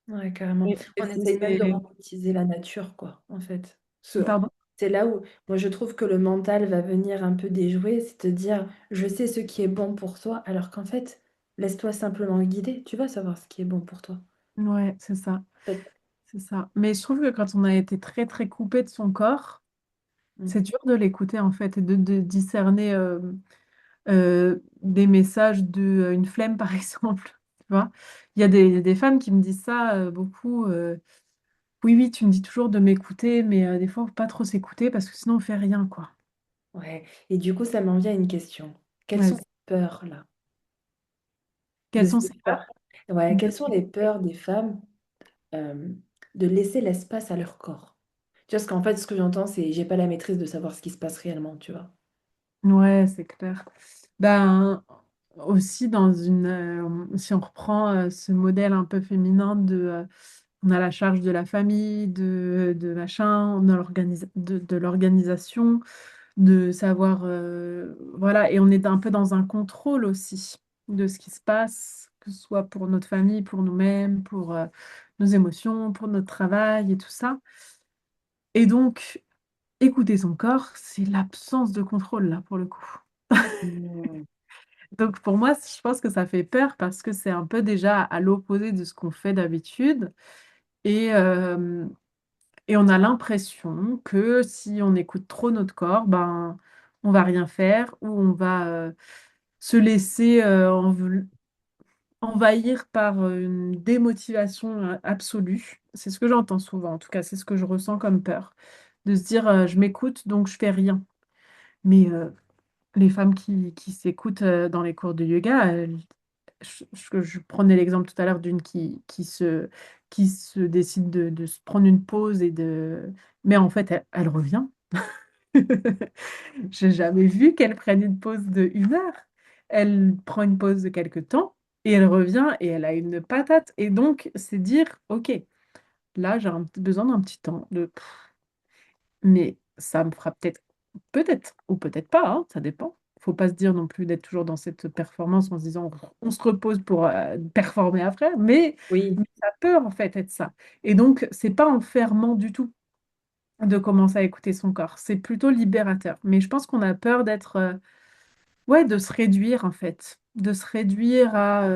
ouais, carrément. Et On essaye même de c'est... robotiser la nature, quoi, en fait. Pardon? C'est là où, moi, je trouve que le mental va venir un peu déjouer, c'est te dire, je sais ce qui est bon pour toi, alors qu'en fait, laisse-toi simplement guider, tu vas savoir ce qui est bon pour toi. Ouais, c'est ça. En fait, C'est ça. Mais je trouve que quand on a été très, très coupé de son corps, mm. c'est dur de l'écouter en fait et de discerner des messages de une flemme par exemple. Tu vois? Il y a des femmes qui me disent ça beaucoup. Oui, oui, tu me dis toujours de m'écouter, mais des fois, faut pas trop s'écouter parce que sinon on fait rien, quoi. Ouais. Et du coup, ça m'en vient à une question. Quelles sont Vas-y. les peurs, là, de Quelles sont ces ces femmes? peurs? Ouais, De- quelles sont les peurs des femmes euh, de laisser l'espace à leur corps? Tu vois, parce qu'en fait, ce que j'entends, c'est j'ai pas la maîtrise de savoir ce qui se passe réellement, tu vois. Ouais, c'est clair. Ben, aussi dans si on reprend ce modèle un peu féminin on a la charge de la famille, de machin, on a de l'organisation, de savoir, voilà, et on est un peu dans un contrôle aussi de ce qui se passe, que ce soit pour notre famille, pour nous-mêmes, pour nos émotions, pour notre travail et tout ça. Et donc, écouter son corps, c'est l'absence de contrôle, là, pour le coup. Mm. Donc, pour moi, je pense que ça fait peur parce que c'est un peu déjà à l'opposé de ce qu'on fait d'habitude. Et, euh, et on a l'impression que si on écoute trop notre corps, ben, on va rien faire ou on va se laisser envahir par une démotivation absolue. C'est ce que j'entends souvent, en tout cas, c'est ce que je ressens comme peur. De se dire, je m'écoute, donc je fais rien. Mais les femmes qui s'écoutent dans les cours de yoga, je prenais l'exemple tout à l'heure d'une qui se décide de se prendre une pause et de... Mais en fait, elle revient. J'ai jamais vu qu'elle prenne une pause de 1 heure. Elle prend une pause de quelque temps et elle revient et elle a une patate. Et donc, c'est dire, OK, là, besoin d'un petit temps de... Mais ça me fera peut-être ou peut-être pas, hein, ça dépend. Faut pas se dire non plus d'être toujours dans cette performance en se disant on se repose pour performer après, Oui. mais ça peut en fait être ça. Et donc, c'est pas enfermant du tout de commencer à écouter son corps, c'est plutôt libérateur. Mais je pense qu'on a peur d'être, ouais, de se réduire en fait, de se réduire à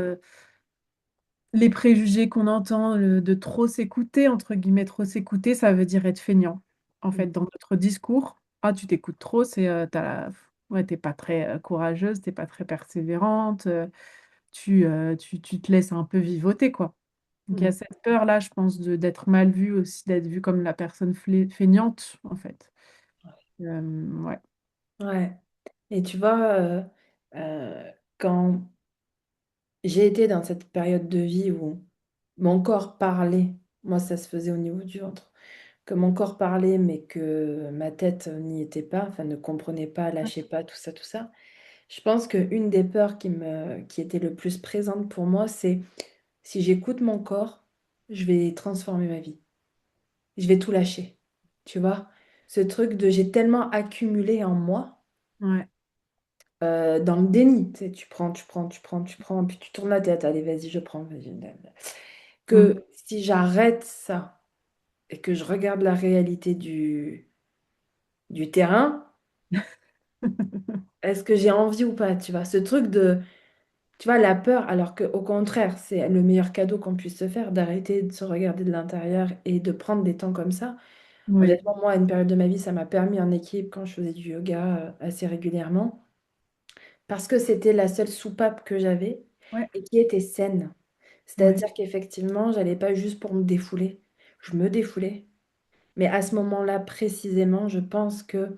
les préjugés qu'on entend, de trop s'écouter, entre guillemets, trop s'écouter, ça veut dire être feignant. En fait, dans notre discours, ah, tu t'écoutes trop, ouais, t'es pas très courageuse, t'es pas très persévérante, tu te laisses un peu vivoter, quoi. Donc il y a Mm. cette peur-là, je pense, d'être mal vue aussi, d'être vue comme la personne feignante, en fait. Ouais. Ouais. Et tu vois, quand j'ai été dans cette période de vie où mon corps parlait, moi ça se faisait au niveau du ventre, que mon corps parlait mais que ma tête n'y était pas, enfin ne comprenait pas, lâchait pas, tout ça. Je pense qu'une des peurs qui était le plus présente pour moi, c'est si j'écoute mon corps, je vais transformer ma vie. Je vais tout lâcher. Tu vois? Ce truc de j'ai tellement accumulé en moi, Ouais. dans le déni. Tu sais, tu prends, puis tu tournes la tête. Allez, vas-y, je prends. Vas-y, Mm. que si j'arrête ça et que je regarde la réalité du terrain, est-ce que j'ai envie ou pas? Tu vois, ce truc de, tu vois, la peur, alors qu'au contraire, c'est le meilleur cadeau qu'on puisse se faire, d'arrêter de se regarder de l'intérieur et de prendre des temps comme ça. Oui. Honnêtement, moi, à une période de ma vie, ça m'a permis un équilibre quand je faisais du yoga assez régulièrement, parce que c'était la seule soupape que j'avais Ouais. et qui était saine. Ouais. C'est-à-dire qu'effectivement, j'allais pas juste pour me défouler. Je me défoulais. Mais à ce moment-là, précisément, je pense que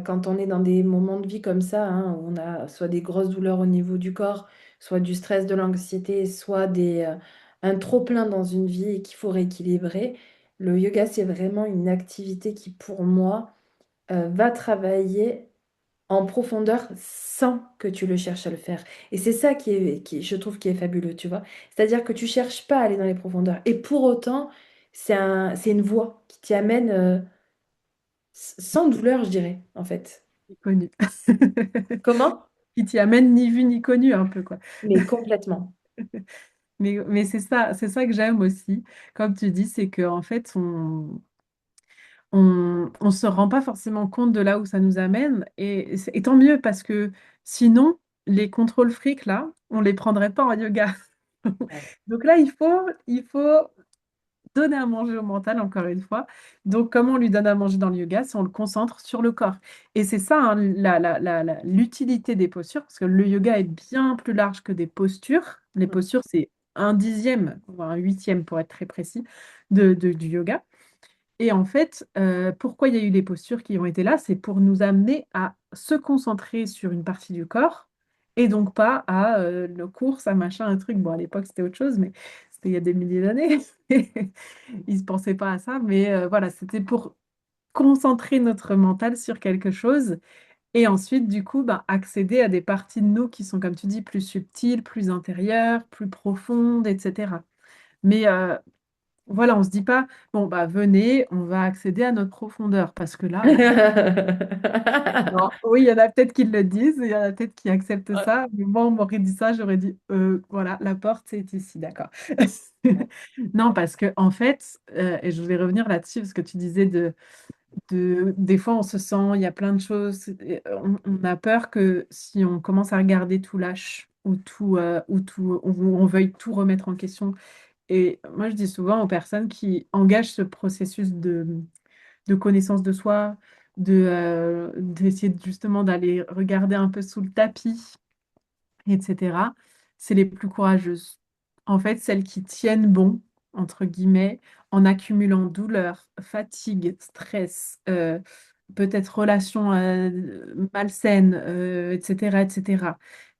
quand on est dans des moments de vie comme ça, hein, où on a soit des grosses douleurs au niveau du corps, soit du stress, de l'anxiété, soit un trop-plein dans une vie et qu'il faut rééquilibrer, le yoga, c'est vraiment une activité qui, pour moi, va travailler en profondeur sans que tu le cherches à le faire. Et c'est ça je trouve, qui est fabuleux, tu vois. C'est-à-dire que tu cherches pas à aller dans les profondeurs. Et pour autant, c'est une voie qui t'y amène sans douleur, je dirais, en fait. Ni connu. Comment? Qui t'y amène ni vu ni connu un peu, quoi. Mais complètement. Mais c'est ça que j'aime aussi. Comme tu dis, c'est qu'en fait, on se rend pas forcément compte de là où ça nous amène. Et tant mieux, parce que sinon, les contrôles fric, là, on les prendrait pas en yoga. Ouais. Donc là, il faut donner à manger au mental, encore une fois. Donc, comment on lui donne à manger dans le yoga? C'est on le concentre sur le corps. Et c'est ça, hein, l'utilité des postures, parce que le yoga est bien plus large que des postures. Les Mm. postures, c'est un dixième, ou un huitième pour être très précis, du yoga. Et en fait, pourquoi il y a eu des postures qui ont été là? C'est pour nous amener à se concentrer sur une partie du corps et donc pas à le course, à machin, un truc. Bon, à l'époque, c'était autre chose, mais c'était il y a des milliers d'années. Ils ne se pensaient pas à ça, mais voilà, c'était pour concentrer notre mental sur quelque chose et ensuite, du coup, ben, accéder à des parties de nous qui sont, comme tu dis, plus subtiles, plus intérieures, plus profondes, etc. Mais voilà, on se dit pas, bon, bah venez, on va accéder à notre profondeur. Parce que là, non, oui, il y en a peut-être qui le disent, il y en a peut-être qui acceptent ça. Mais moi, on m'aurait dit ça, j'aurais dit, voilà, la porte, c'est ici, d'accord. Non, parce que en fait, et je vais revenir là-dessus, parce que tu disais des fois, on se sent, il y a plein de choses, et on a peur que si on commence à regarder tout lâche, ou on veuille tout remettre en question. Et moi, je dis souvent aux personnes qui engagent ce processus de connaissance de soi, d'essayer justement d'aller regarder un peu sous le tapis, etc., c'est les plus courageuses. En fait, celles qui tiennent bon, entre guillemets, en accumulant douleur, fatigue, stress, peut-être relations malsaines, etc., etc.,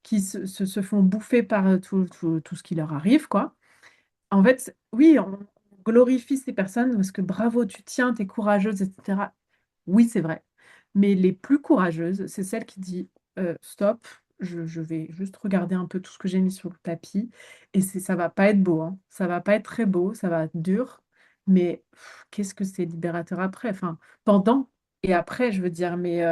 qui se font bouffer par tout ce qui leur arrive, quoi. En fait, oui, on glorifie ces personnes parce que bravo, tu tiens, tu es courageuse, etc. Oui, c'est vrai. Mais les plus courageuses, c'est celles qui disent stop, je vais juste regarder un peu tout ce que j'ai mis sur le tapis. Et ça va pas être beau, hein. Ça va pas être très beau, ça va être dur. Mais qu'est-ce que c'est libérateur après? Enfin, pendant et après, je veux dire. Mais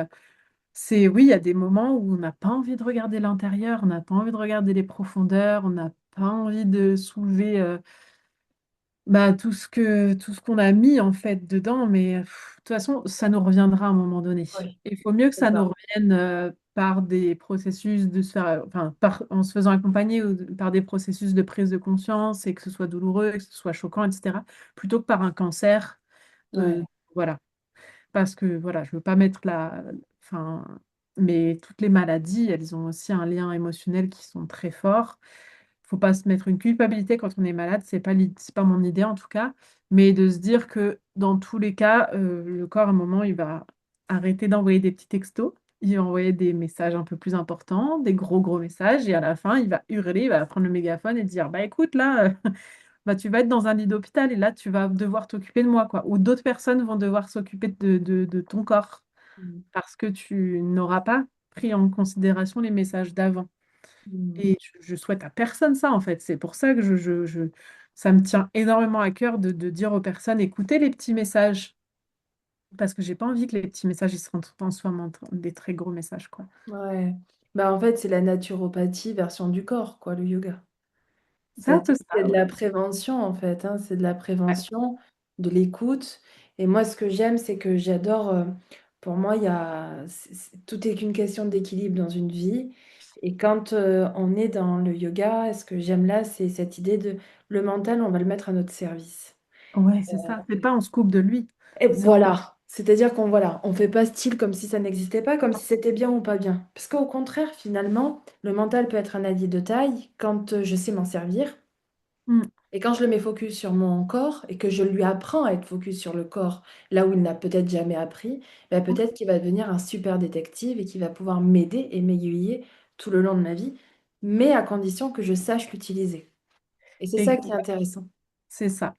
oui, il y a des moments où on n'a pas envie de regarder l'intérieur, on n'a pas envie de regarder les profondeurs, on n'a pas envie de soulever. Bah, tout ce qu'on a mis en fait dedans, mais de toute façon, ça nous reviendra à un moment donné. Oui, Il faut mieux que c'est ça nous ça. revienne par des processus de se faire, enfin, en se faisant accompagner ou par des processus de prise de conscience et que ce soit douloureux, que ce soit choquant, etc., plutôt que par un cancer. Ouais. Voilà. Parce que voilà, je veux pas mettre enfin, mais toutes les maladies, elles ont aussi un lien émotionnel qui sont très forts. Faut pas se mettre une culpabilité quand on est malade, c'est pas mon idée en tout cas, mais de se dire que dans tous les cas, le corps à un moment, il va arrêter d'envoyer des petits textos, il va envoyer des messages un peu plus importants, des gros messages, et à la fin, il va hurler, il va prendre le mégaphone et dire, bah écoute, là, bah, tu vas être dans un lit d'hôpital et là, tu vas devoir t'occuper de moi, quoi. Ou d'autres personnes vont devoir s'occuper de ton corps Mm. parce que tu n'auras pas pris en considération les messages d'avant. Mm. Et je souhaite à personne ça, en fait. C'est pour ça que ça me tient énormément à cœur de dire aux personnes, écoutez les petits messages, parce que j'ai pas envie que les petits messages ils se transforment en des très gros messages, quoi. Ouais. Bah, en fait, c'est la naturopathie version du corps, quoi, le yoga. C'est un peu C'est ça, de ouais. la prévention, en fait, hein. C'est de la Ouais, prévention, de l'écoute. Et moi, ce que j'aime, c'est que j'adore. Pour moi, tout est qu'une question d'équilibre dans une vie. Et quand on est dans le yoga, ce que j'aime là, c'est cette idée de le mental, on va le mettre à notre service. ouais, c'est ça. C'est pas on se coupe de lui. Et C'est on- voilà. C'est-à-dire qu'on voilà, on fait pas style comme si ça n'existait pas, comme si c'était bien ou pas bien. Parce qu'au contraire, finalement, le mental peut être un allié de taille quand je sais m'en servir. Mm. Et quand je le mets focus sur mon corps et que je lui apprends à être focus sur le corps, là où il n'a peut-être jamais appris, ben peut-être qu'il va devenir un super détective et qu'il va pouvoir m'aider et m'aiguiller tout le long de ma vie, mais à condition que je sache l'utiliser. Et c'est ça qui est Exact. intéressant. C'est ça.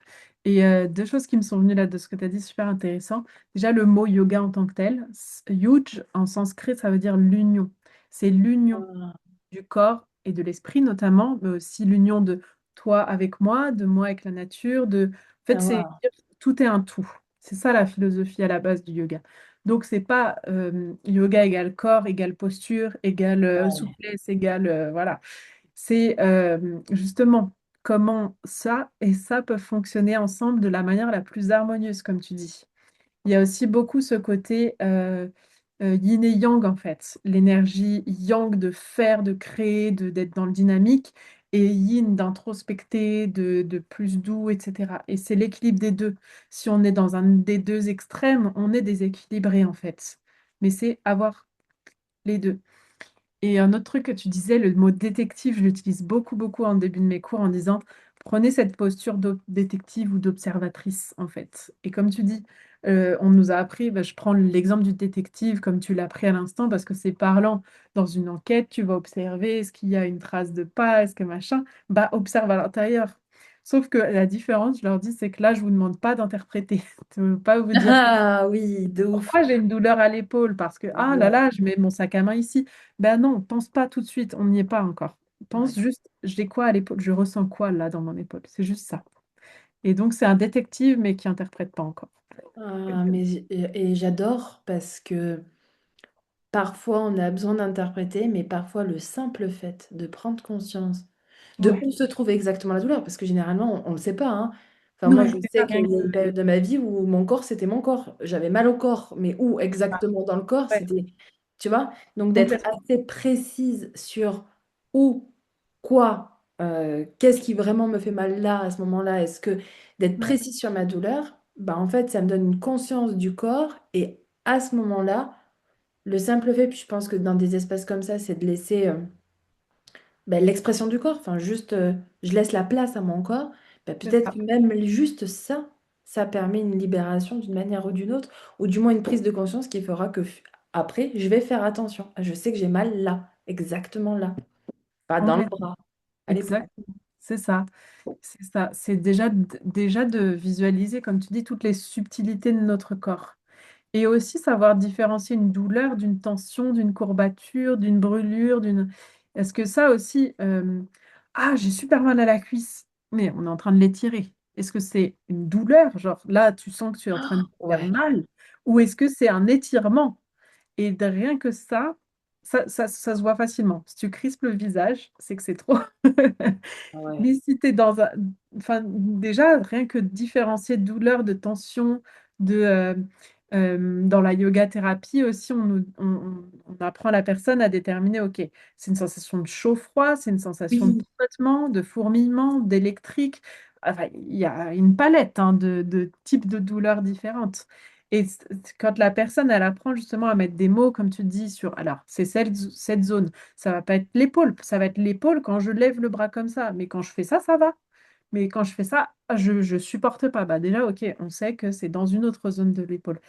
Et deux choses qui me sont venues là de ce que tu as dit, super intéressant. Déjà, le mot yoga en tant que tel, yuj en sanskrit, ça veut dire l'union. C'est l'union Ah, du corps et de l'esprit notamment, mais aussi l'union de toi avec moi, de moi avec la nature, de... En fait, Ah, wow. tout est un tout. C'est ça la philosophie à la base du yoga. Donc, c'est pas yoga égale corps, égale posture, égale Ouais. souplesse, égale voilà. C'est justement comment ça et ça peuvent fonctionner ensemble de la manière la plus harmonieuse, comme tu dis. Il y a aussi beaucoup ce côté yin et yang, en fait. L'énergie yang de faire, de créer, d'être dans le dynamique, et yin d'introspecter, de plus doux, etc. Et c'est l'équilibre des deux. Si on est dans un des deux extrêmes, on est déséquilibré, en fait. Mais c'est avoir les deux. Et un autre truc que tu disais, le mot détective, je l'utilise beaucoup, beaucoup en début de mes cours en disant, prenez cette posture de détective ou d'observatrice, en fait. Et comme tu dis, on nous a appris, bah, je prends l'exemple du détective comme tu l'as pris à l'instant, parce que c'est parlant. Dans une enquête, tu vas observer, est-ce qu'il y a une trace de pas, est-ce que machin, bah, observe à l'intérieur. Sauf que la différence, je leur dis, c'est que là, je vous demande pas d'interpréter. Je ne veux pas vous dire Ah oui, de ouf. pourquoi j'ai une douleur à l'épaule? Parce que, ah là Ouais. là, je mets mon sac à main ici. Ben non, pense pas tout de suite, on n'y est pas encore. Pense Ouais. juste, j'ai quoi à l'épaule? Je ressens quoi là dans mon épaule? C'est juste ça. Et donc, c'est un détective, mais qui interprète pas encore. Ah, mais et j'adore parce que parfois on a besoin d'interpréter, mais parfois le simple fait de prendre conscience de Ouais. où se trouve exactement la douleur, parce que généralement on ne le sait pas, hein. Enfin, moi Ouais, je c'est ça, sais qu'il rien y que a une période de ma vie où mon corps c'était mon corps. J'avais mal au corps, mais où ça. exactement dans le corps Ouais, c'était. Tu vois? Donc d'être complètement. assez précise sur où, quoi, qu'est-ce qui vraiment me fait mal là, à ce moment-là, est-ce que d'être Ouais, précise sur ma douleur, bah en fait ça me donne une conscience du corps et à ce moment-là, le simple fait, puis je pense que dans des espaces comme ça, c'est de laisser ben, l'expression du corps, enfin juste je laisse la place à mon corps, ben, c'est peut-être ça. que même juste ça, ça permet une libération d'une manière ou d'une autre, ou du moins une prise de conscience qui fera que après, je vais faire attention. Je sais que j'ai mal là, exactement là, pas dans le Complètement. bras, à l'épaule. Exactement. C'est ça. C'est ça. C'est déjà de visualiser, comme tu dis, toutes les subtilités de notre corps. Et aussi savoir différencier une douleur d'une tension, d'une courbature, d'une brûlure, d'une... Est-ce que ça aussi... Ah, j'ai super mal à la cuisse, mais on est en train de l'étirer. Est-ce que c'est une douleur? Genre là, tu sens que tu es en train de te faire Ouais, mal. Ou est-ce que c'est un étirement? Et de rien que ça se voit facilement. Si tu crispes le visage, c'est que c'est trop. ouais. Mais si tu es dans un... Enfin, déjà, rien que différencier douleur de tension, dans la yoga thérapie aussi, on apprend la personne à déterminer, OK, c'est une sensation de chaud-froid, c'est une sensation de Oui. picotement, de fourmillement, d'électrique. Enfin, il y a une palette hein, de types de douleurs différentes. Et quand la personne, elle apprend justement à mettre des mots, comme tu dis, sur, alors, c'est cette zone. Ça va pas être l'épaule, ça va être l'épaule quand je lève le bras comme ça. Mais quand je fais ça, ça va. Mais quand je fais ça, je supporte pas. Bah déjà, ok, on sait que c'est dans une autre zone de l'épaule.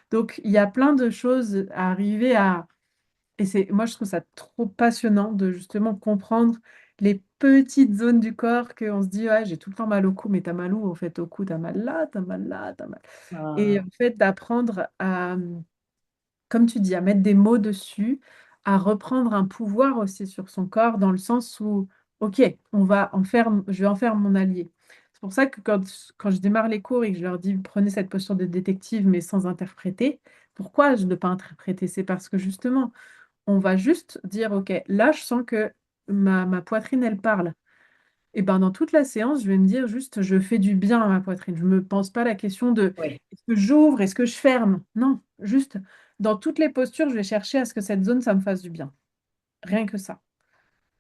Donc, il y a plein de choses à arriver à... Et moi, je trouve ça trop passionnant de justement comprendre les petites zones du corps qu'on se dit, ouais, j'ai tout le temps mal au cou, mais t'as mal où? En fait, au cou, t'as mal là, t'as mal là, t'as mal. Et Ah, en fait, d'apprendre à comme tu dis, à mettre des mots dessus, à reprendre un pouvoir aussi sur son corps, dans le sens où, OK, je vais en faire mon allié. C'est pour ça que quand je démarre les cours et que je leur dis, prenez cette posture de détective, mais sans interpréter, pourquoi je ne peux pas interpréter? C'est parce que justement, on va juste dire, OK, là, je sens que ma poitrine, elle parle. Et ben dans toute la séance, je vais me dire juste, je fais du bien à ma poitrine. Je ne me pense pas la question de ouais, est-ce que j'ouvre, est-ce que je ferme? Non, juste dans toutes les postures, je vais chercher à ce que cette zone, ça me fasse du bien. Rien que ça.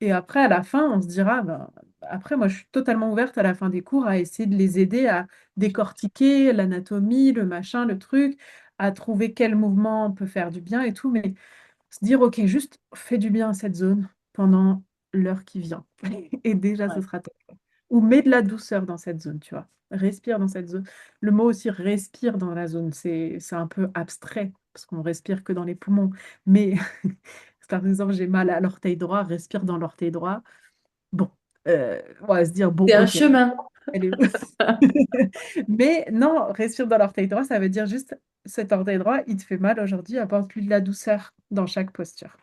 Et après, à la fin, on se dira, ben, après, moi, je suis totalement ouverte à la fin des cours à essayer de les aider à décortiquer l'anatomie, le machin, le truc, à trouver quel mouvement peut faire du bien et tout. Mais se dire, OK, juste fais du bien à cette zone pendant l'heure qui vient. Et déjà, ce ouais, sera top. Ou mets de la douceur dans cette zone, tu vois. Respire dans cette zone. Le mot aussi respire dans la zone, c'est un peu abstrait, parce qu'on respire que dans les poumons. Mais par exemple, j'ai mal à l'orteil droit, respire dans l'orteil droit. Bon, on va se dire, bon, c'est un ok, chemin. elle est où? Mais non, respire dans l'orteil droit, ça veut dire juste cet orteil droit, il te fait mal aujourd'hui, apporte-lui de la douceur dans chaque posture.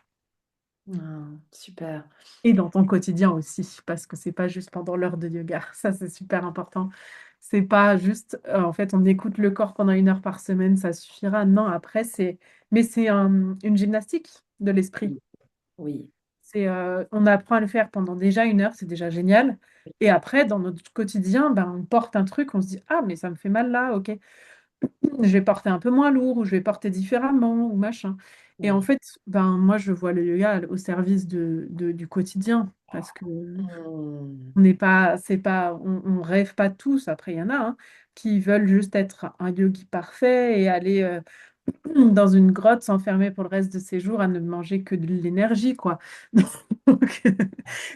Ah, super. Et dans ton quotidien aussi, parce que c'est pas juste pendant l'heure de yoga. Ça, c'est super important. C'est pas juste, en fait, on écoute le corps pendant 1 heure par semaine, ça suffira. Non, après, mais c'est une gymnastique de l'esprit. Oui. Oui. On apprend à le faire pendant déjà 1 heure, c'est déjà génial. Et après, dans notre quotidien, ben, on porte un truc, on se dit, ah, mais ça me fait mal là, ok. Je vais porter un peu moins lourd, ou je vais porter différemment, ou machin. Et en Mm. fait, ben, moi, je vois le yoga au service du quotidien, parce que Mm. on n'est pas, c'est pas, on rêve pas tous. Après, il y en a qui veulent juste être un yogi parfait et aller dans une grotte s'enfermer pour le reste de ses jours à ne manger que de l'énergie, quoi. Donc,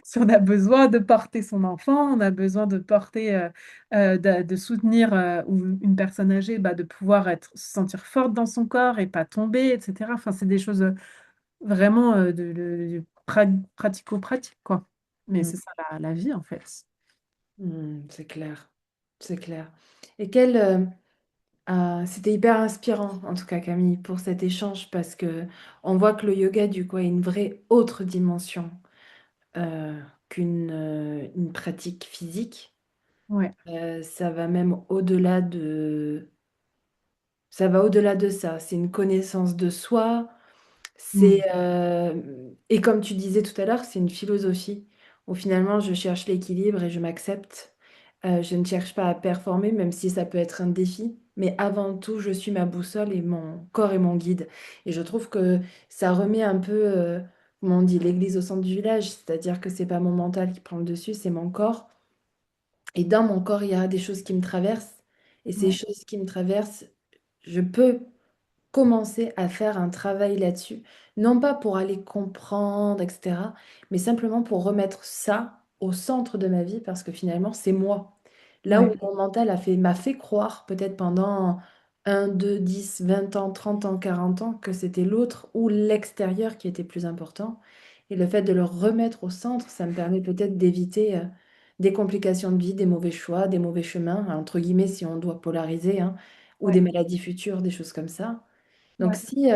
si on a besoin de porter son enfant, on a besoin de porter, de soutenir ou une personne âgée, bah, de pouvoir se sentir forte dans son corps et pas tomber, etc. Enfin, c'est des choses vraiment pratico-pratiques, quoi. Mais Mm. c'est ça la vie, en fait. Mm. C'est clair. C'est clair. Et c'était hyper inspirant, en tout cas, Camille, pour cet échange, parce que on voit que le yoga, du coup, a une vraie autre dimension euh, une pratique physique. Ouais. Ça va même ça va au-delà de ça. C'est une connaissance de soi. Mm. Et comme tu disais tout à l'heure, c'est une philosophie où finalement je cherche l'équilibre et je m'accepte. Je ne cherche pas à performer, même si ça peut être un défi. Mais avant tout, je suis ma boussole et mon corps est mon guide. Et je trouve que ça remet un peu, comment on dit, l'église au centre du village. C'est-à-dire que c'est pas mon mental qui prend le dessus, c'est mon corps. Et dans mon corps, il y a des choses qui me traversent. Et ces Ouais. choses qui me traversent, je peux commencer à faire un travail là-dessus. Non pas pour aller comprendre, etc., mais simplement pour remettre ça au centre de ma vie parce que finalement, c'est moi. Là où Ouais. mon mental m'a fait croire, peut-être pendant 1, 2, 10, 20 ans, 30 ans, 40 ans, que c'était l'autre ou l'extérieur qui était plus important. Et le fait de le remettre au centre, ça me permet peut-être d'éviter des complications de vie, des mauvais choix, des mauvais chemins, entre guillemets, si on doit polariser, hein, ou des Ouais. maladies futures, des choses comme ça. Donc, Ouais. si,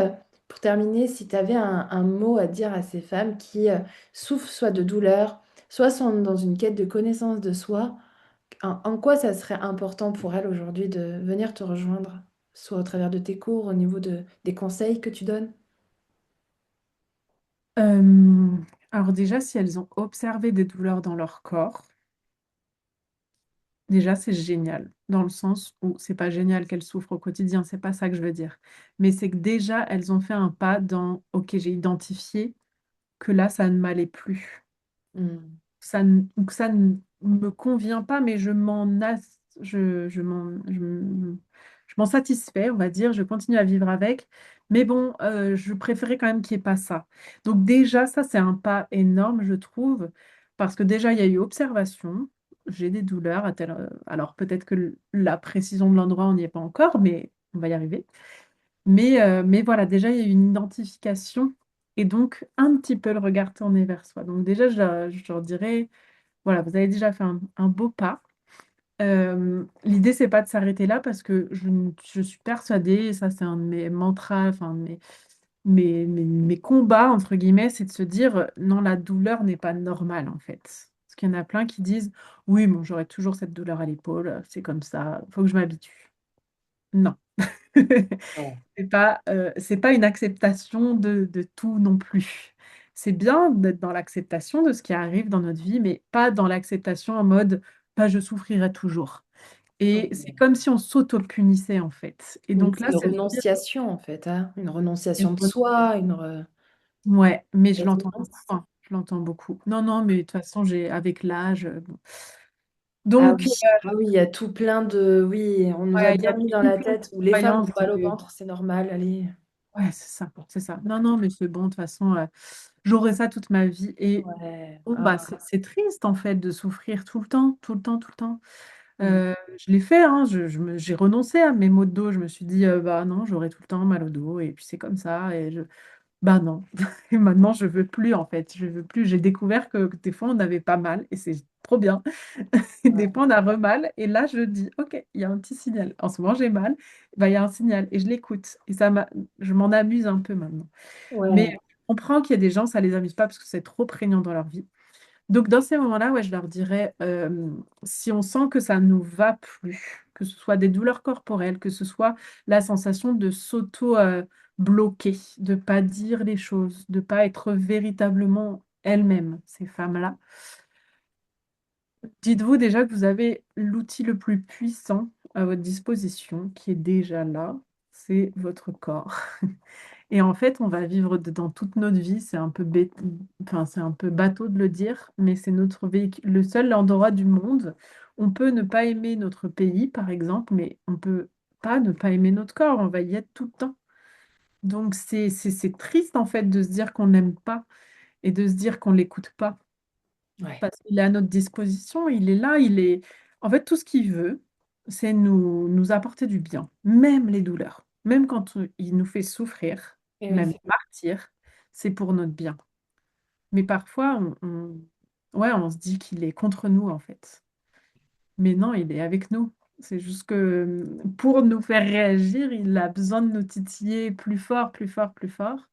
pour terminer, si tu avais un mot à dire à ces femmes qui souffrent soit de douleur, soit sont dans une quête de connaissance de soi, en quoi ça serait important pour elles aujourd'hui de venir te rejoindre, soit au travers de tes cours, au niveau des conseils que tu donnes? Euh, alors déjà, si elles ont observé des douleurs dans leur corps, déjà c'est génial, dans le sens où c'est pas génial qu'elles souffrent au quotidien, c'est pas ça que je veux dire. Mais c'est que déjà, elles ont fait un pas dans, ok, j'ai identifié que là, ça ne m'allait plus. Hmm. Ou que ça ne me convient pas, mais je m'en satisfais, on va dire, je continue à vivre avec. Mais bon, je préférais quand même qu'il n'y ait pas ça. Donc déjà, ça, c'est un pas énorme, je trouve, parce que déjà, il y a eu observation, j'ai des douleurs, alors peut-être que la précision de l'endroit, on n'y est pas encore, mais on va y arriver. Mais voilà, déjà, il y a eu une identification et donc un petit peu le regard tourné vers soi. Donc déjà, je leur dirais, voilà, vous avez déjà fait un beau pas. L'idée, c'est pas de s'arrêter là parce que je suis persuadée, et ça c'est un de mes mantras, enfin mes combats, entre guillemets, c'est de se dire, non, la douleur n'est pas normale en fait. Parce qu'il y en a plein qui disent, oui, bon, j'aurai toujours cette douleur à l'épaule, c'est comme ça, il faut que je m'habitue. Non. Non. C'est pas une acceptation de tout non plus. C'est bien d'être dans l'acceptation de ce qui arrive dans notre vie, mais pas dans l'acceptation en mode bah, je souffrirai toujours. Et c'est Hmm. comme si on s'auto-punissait en fait. Et Oui, donc c'est là, une c'est de dire, renonciation en fait, hein. Une renonciation de soi, ouais, mais je l'entends beaucoup, résilience. hein. Je l'entends beaucoup. Non, non, mais de toute façon, avec l'âge. Bon. Ah Donc, oui, ah oui, il y a tout plein de... Oui, on nous a ouais, il y bien a mis dans tout la plein de tête où les femmes ont croyances. mal au ventre, c'est normal, allez. Ouais, c'est ça, c'est ça. Non, non, mais c'est bon, de toute façon, j'aurai ça toute ma vie. Et Ouais. bon, bah, Ah. c'est triste, en fait, de souffrir tout le temps, tout le temps, tout le temps. Mm. Je l'ai fait, hein, j'ai renoncé à mes maux de dos. Je me suis dit, bah non, j'aurai tout le temps mal au dos, et puis c'est comme ça. Bah non. Et maintenant, je veux plus, en fait. Je veux plus. J'ai découvert que des fois, on avait pas mal, et c'est trop bien. Des Ouais. fois, on a re-mal, et là, je dis, OK, il y a un petit signal. En ce moment, j'ai mal, bah, il y a un signal, et je l'écoute. Et je m'en amuse un peu maintenant. Mais Ouais. je comprends qu'il y a des gens, ça les amuse pas parce que c'est trop prégnant dans leur vie. Donc, dans ces moments-là, ouais, je leur dirais, si on sent que ça ne nous va plus, que ce soit des douleurs corporelles, que ce soit la sensation de s'auto-bloquer, de pas dire les choses, de pas être véritablement elles-mêmes, ces femmes-là, dites-vous déjà que vous avez l'outil le plus puissant à votre disposition, qui est déjà là, c'est votre corps. Et en fait, on va vivre dedans toute notre vie. C'est un peu enfin, c'est un peu bateau de le dire, mais c'est notre véhicule, le seul endroit du monde. On peut ne pas aimer notre pays, par exemple, mais on peut pas ne pas aimer notre corps. On va y être tout le temps. Donc c'est triste en fait de se dire qu'on n'aime pas et de se dire qu'on l'écoute pas Ouais. parce qu'il est à notre disposition. Il est là. Il est en fait tout ce qu'il veut, c'est nous apporter du bien, même les douleurs, même quand il nous fait souffrir, Et oui, même partir, c'est pour notre bien. Mais parfois, ouais, on se dit qu'il est contre nous, en fait. Mais non, il est avec nous. C'est juste que pour nous faire réagir, il a besoin de nous titiller plus fort, plus fort, plus fort.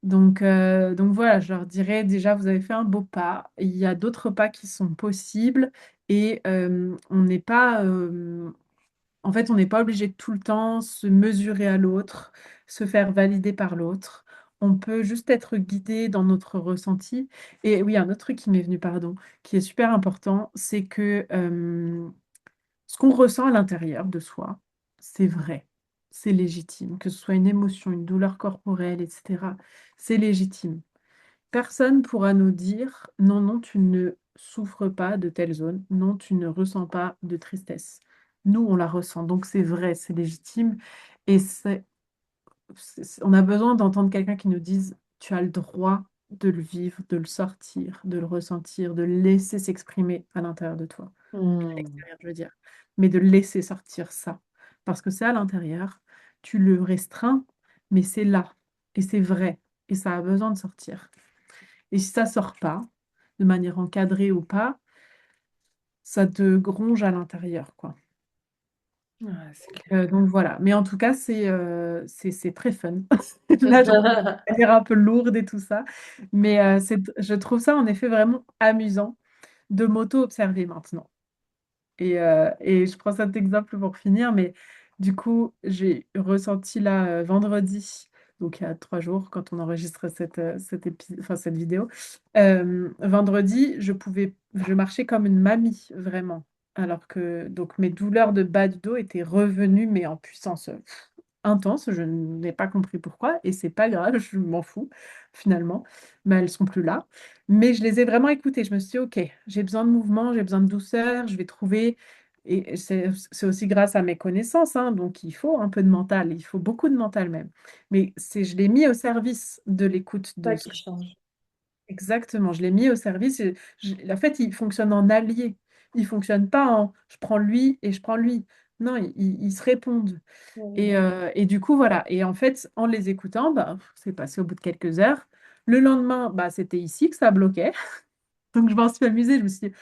Donc voilà, je leur dirais déjà, vous avez fait un beau pas. Il y a d'autres pas qui sont possibles et on n'est pas, en fait, on n'est pas obligé de tout le temps se mesurer à l'autre, se faire valider par l'autre. On peut juste être guidé dans notre ressenti. Et oui, un autre truc qui m'est venu, pardon, qui est super important, c'est que ce qu'on ressent à l'intérieur de soi, c'est vrai, c'est légitime, que ce soit une émotion, une douleur corporelle, etc. C'est légitime. Personne pourra nous dire non, non, tu ne souffres pas de telle zone, non, tu ne ressens pas de tristesse. Nous, on la ressent, donc c'est vrai, c'est légitime. Et on a besoin d'entendre quelqu'un qui nous dise tu as le droit de le vivre, de le sortir, de le ressentir, de le laisser s'exprimer à l'intérieur de toi. À Hmm. l'extérieur, je veux dire. Mais de le laisser sortir ça. Parce que c'est à l'intérieur, tu le restreins, mais c'est là. Et c'est vrai. Et ça a besoin de sortir. Et si ça sort pas, de manière encadrée ou pas, ça te gronge à l'intérieur, quoi. Ouais, c'est Donc voilà. Mais en tout cas, c'est très fun. Là, je clair. vais l'air un peu lourde et tout ça. Mais je trouve ça en effet vraiment amusant de m'auto-observer maintenant. Et je prends cet exemple pour finir, mais du coup, j'ai ressenti là vendredi, donc il y a 3 jours, quand on enregistre enfin, cette vidéo, vendredi, je marchais comme une mamie, vraiment. Alors que donc mes douleurs de bas du dos étaient revenues, mais en puissance intense. Je n'ai pas compris pourquoi, et c'est pas grave, je m'en fous finalement, mais elles sont plus là. Mais je les ai vraiment écoutées. Je me suis dit, ok, j'ai besoin de mouvement, j'ai besoin de douceur, je vais trouver. Et c'est aussi grâce à mes connaissances, hein, donc il faut un peu de mental, il faut beaucoup de mental même. Mais je l'ai mis au service de l'écoute de Ça ce qui que... change. Exactement, je l'ai mis au service. En fait, il fonctionne en allié. Il fonctionne pas en je prends lui et je prends lui. Non, ils se répondent. Oui. Et du coup, voilà. Et en fait, en les écoutant, bah, c'est passé au bout de quelques heures. Le lendemain, bah, c'était ici que ça bloquait. Donc, je m'en suis amusée. Je me suis dit,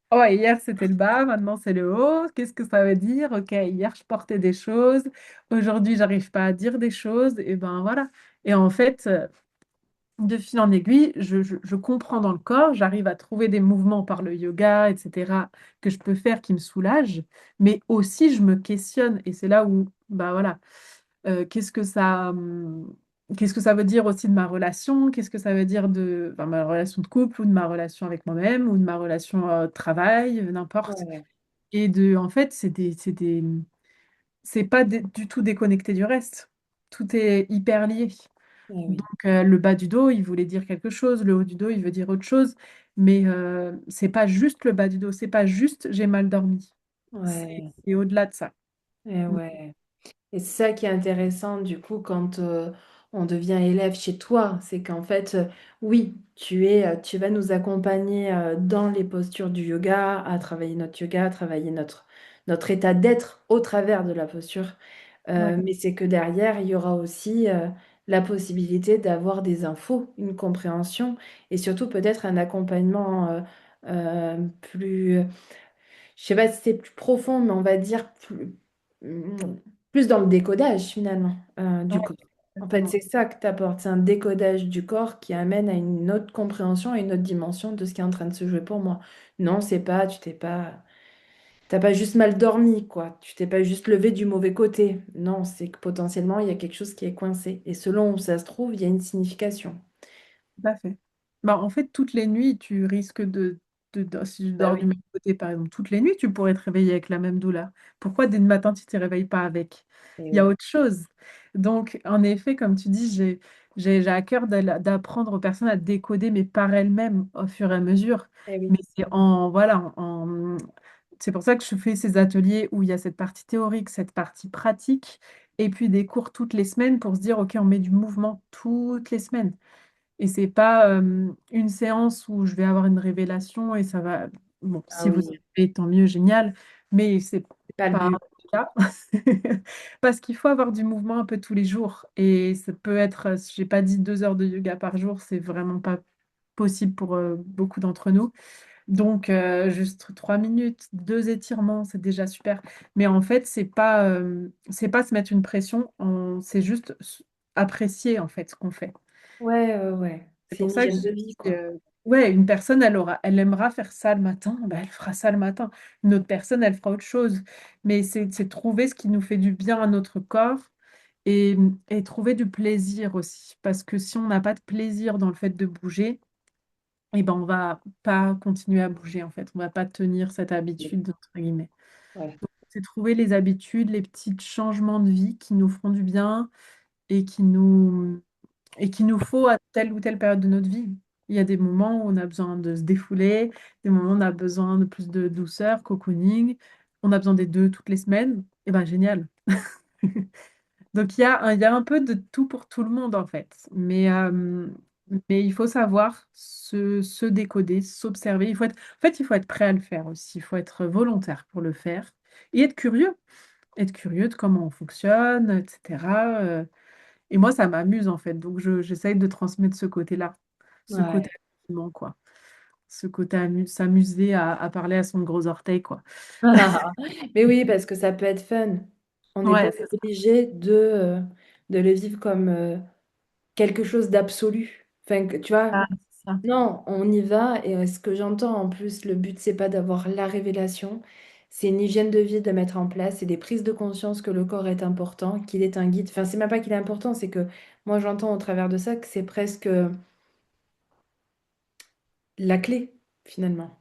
oh, hier, c'était le bas, maintenant, c'est le haut. Qu'est-ce que ça veut dire? Ok, hier, je portais des choses. Aujourd'hui, j'arrive pas à dire des choses. Et ben voilà. Et en fait, de fil en aiguille, je comprends dans le corps, j'arrive à trouver des mouvements par le yoga, etc., que je peux faire qui me soulagent. Mais aussi, je me questionne. Et c'est là où, bah voilà. Qu'est-ce que ça veut dire aussi de ma relation? Qu'est-ce que ça veut dire de enfin, ma relation de couple ou de ma relation avec moi-même ou de ma relation de travail, n'importe. Ouais. Et en fait, c'est pas du tout déconnecté du reste. Tout est hyper lié. Eh oui. Donc, le bas du dos, il voulait dire quelque chose, le haut du dos, il veut dire autre chose. Mais c'est pas juste le bas du dos, c'est pas juste j'ai mal dormi. Ouais. C'est au-delà de ça. Eh ouais. Et c'est ça qui est intéressant du coup quand on devient élève chez toi, c'est qu'en fait, oui, tu vas nous accompagner dans les postures du yoga, à travailler notre yoga, à travailler notre état d'être au travers de la posture. Ouais, Mais c'est que derrière, il y aura aussi la possibilité d'avoir des infos, une compréhension et surtout peut-être un accompagnement plus, je sais pas si c'est plus profond, mais on va dire plus dans le décodage finalement du ouais, corps. En fait, Exactement. c'est ça que tu apportes, c'est un décodage du corps qui amène à une autre compréhension, à une autre dimension de ce qui est en train de se jouer pour moi. Non, c'est pas, t'as pas juste mal dormi, quoi. Tu t'es pas juste levé du mauvais côté. Non, c'est que potentiellement, il y a quelque chose qui est coincé. Et selon où ça se trouve, il y a une signification. Tout à fait. Bah, en fait, toutes les nuits, tu risques si tu Bah dors du oui. même côté, par exemple, toutes les nuits, tu pourrais te réveiller avec la même douleur. Pourquoi dès le matin, tu ne te réveilles pas avec? Et Il y a oui. autre chose. Donc, en effet, comme tu dis, j'ai à cœur d'apprendre aux personnes à décoder, mais par elles-mêmes, au fur et à mesure. Eh Mais oui. c'est voilà, c'est pour ça que je fais ces ateliers où il y a cette partie théorique, cette partie pratique, et puis des cours toutes les semaines pour se dire, OK, on met du mouvement toutes les semaines. Et c'est pas une séance où je vais avoir une révélation et ça va. Bon, Ah si vous oui. avez, tant mieux, génial, mais c'est C'est pas le pas but. le cas. Parce qu'il faut avoir du mouvement un peu tous les jours. Et ça peut être, j'ai pas dit 2 heures de yoga par jour, c'est vraiment pas possible pour beaucoup d'entre nous. Donc, juste 3 minutes, 2 étirements, c'est déjà super. Mais en fait, c'est pas se mettre une pression, c'est juste apprécier en fait ce qu'on fait. Ouais, ouais, ouais. C'est C'est pour une ça que hygiène je de vie, dis, quoi. ouais, une personne, elle aimera faire ça le matin, bah, elle fera ça le matin. Une autre personne, elle fera autre chose. Mais c'est trouver ce qui nous fait du bien à notre corps et, et trouver du plaisir aussi. Parce que si on n'a pas de plaisir dans le fait de bouger, eh ben, on va pas continuer à bouger, en fait. On va pas tenir cette habitude, entre guillemets. Ouais. Donc, c'est trouver les habitudes, les petits changements de vie qui nous feront du bien et qu'il nous faut à telle ou telle période de notre vie. Il y a des moments où on a besoin de se défouler, des moments où on a besoin de plus de douceur, cocooning, on a besoin des deux toutes les semaines. Et ben génial. Donc il y a un peu de tout pour tout le monde en fait. Mais il faut savoir se décoder, s'observer. En fait, il faut être prêt à le faire aussi. Il faut être volontaire pour le faire et être curieux. Être curieux de comment on fonctionne, etc. Et moi, ça m'amuse en fait. Donc, j'essaye de transmettre ce côté-là, ce côté Ouais. amusement, quoi. Ce côté s'amuser à parler à son gros orteil, quoi. Mais oui, parce que ça peut être fun. On n'est pas Ouais, c'est ça. obligé de le vivre comme quelque chose d'absolu. Enfin, tu vois, Ah, c'est ça. non, on y va. Et ce que j'entends en plus, le but, c'est pas d'avoir la révélation. C'est une hygiène de vie de mettre en place. C'est des prises de conscience que le corps est important, qu'il est un guide. Enfin, c'est même pas qu'il est important, c'est que moi, j'entends au travers de ça que c'est presque la clé, finalement.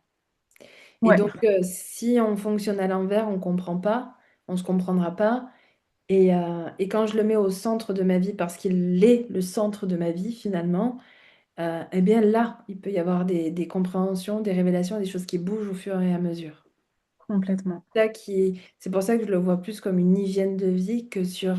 Et Ouais, donc, si on fonctionne à l'envers, on comprend pas, on se comprendra pas. Et quand je le mets au centre de ma vie, parce qu'il est le centre de ma vie finalement, eh bien là, il peut y avoir des compréhensions, des révélations, des choses qui bougent au fur et à mesure. complètement. C'est pour ça que je le vois plus comme une hygiène de vie que sur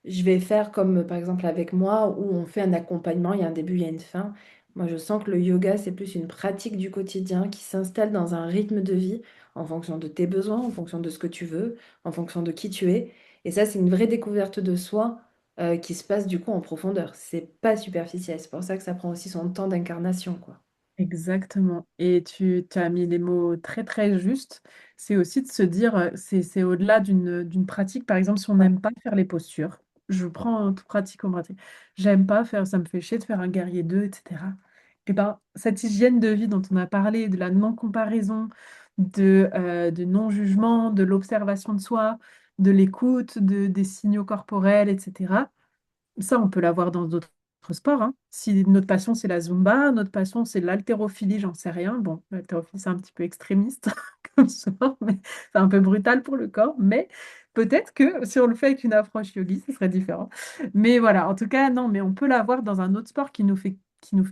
je vais faire comme par exemple avec moi où on fait un accompagnement, il y a un début, il y a une fin. Moi, je sens que le yoga, c'est plus une pratique du quotidien qui s'installe dans un rythme de vie en fonction de tes besoins, en fonction de ce que tu veux, en fonction de qui tu es. Et ça, c'est une vraie découverte de soi qui se passe du coup en profondeur. C'est pas superficiel. C'est pour ça que ça prend aussi son temps d'incarnation, quoi. Exactement. Et tu as mis les mots très très justes. C'est aussi de se dire, c'est au-delà d'une pratique. Par exemple, si on Ouais. n'aime pas faire les postures, je prends toute pratique comme pratique. J'aime pas faire, ça me fait chier de faire un guerrier 2, etc. Et ben, cette hygiène de vie dont on a parlé, de la non-comparaison, de non-jugement, de l'observation de soi, de l'écoute, des signaux corporels, etc. Ça, on peut l'avoir dans d'autres sports, hein. Si notre passion, c'est la Zumba, notre passion, c'est l'haltérophilie, j'en sais rien. Bon, l'haltérophilie, c'est un petit peu extrémiste comme sport, mais c'est un peu brutal pour le corps. Mais peut-être que si on le fait avec une approche yogi, ce serait différent. Mais voilà, en tout cas, non, mais on peut l'avoir dans un autre sport qui nous fait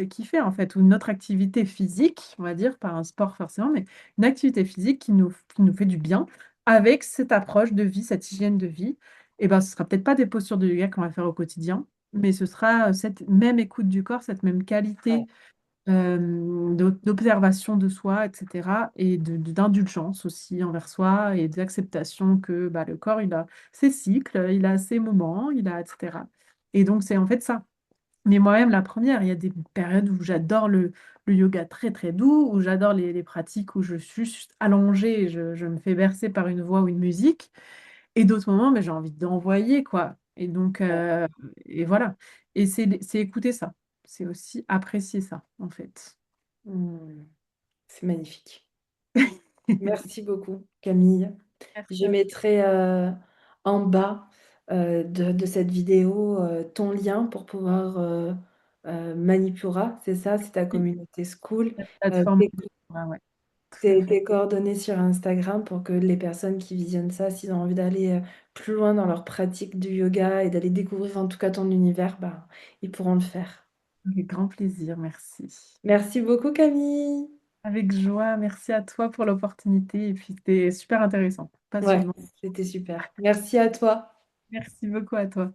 kiffer, en fait, ou une autre activité physique, on va dire, pas un sport forcément, mais une activité physique qui nous fait du bien avec cette approche de vie, cette hygiène de vie. Et ben, ce sera peut-être pas des postures de yoga qu'on va faire au quotidien, mais ce sera cette même écoute du corps, cette même Ouais. qualité d'observation de soi, etc. Et d'indulgence aussi envers soi et d'acceptation que bah, le corps, il a ses cycles, il a ses moments, il a, etc. Et donc, c'est en fait ça. Mais moi-même, la première, il y a des périodes où j'adore le yoga très très doux, où j'adore les pratiques où je suis juste allongée et je me fais bercer par une voix ou une musique. Et d'autres moments, mais j'ai envie d'envoyer, quoi. Et donc, et voilà. Et c'est écouter ça. C'est aussi apprécier ça, en fait. Hmm, c'est magnifique. Merci beaucoup, Camille. Merci Je à toi. mettrai en bas de cette vidéo ton lien pour pouvoir Manipura, c'est ça, c'est ta Oui, communauté school, la plateforme. tes, Ouais, ouais, tout à fait. tes coordonnées sur Instagram pour que les personnes qui visionnent ça, s'ils ont envie d'aller plus loin dans leur pratique du yoga et d'aller découvrir en tout cas ton univers, bah, ils pourront le faire. Avec grand plaisir, merci. Merci beaucoup, Camille. Avec joie, merci à toi pour l'opportunité. Et puis, c'était super intéressant, Ouais, passionnant. c'était super. Merci à toi. Merci beaucoup à toi.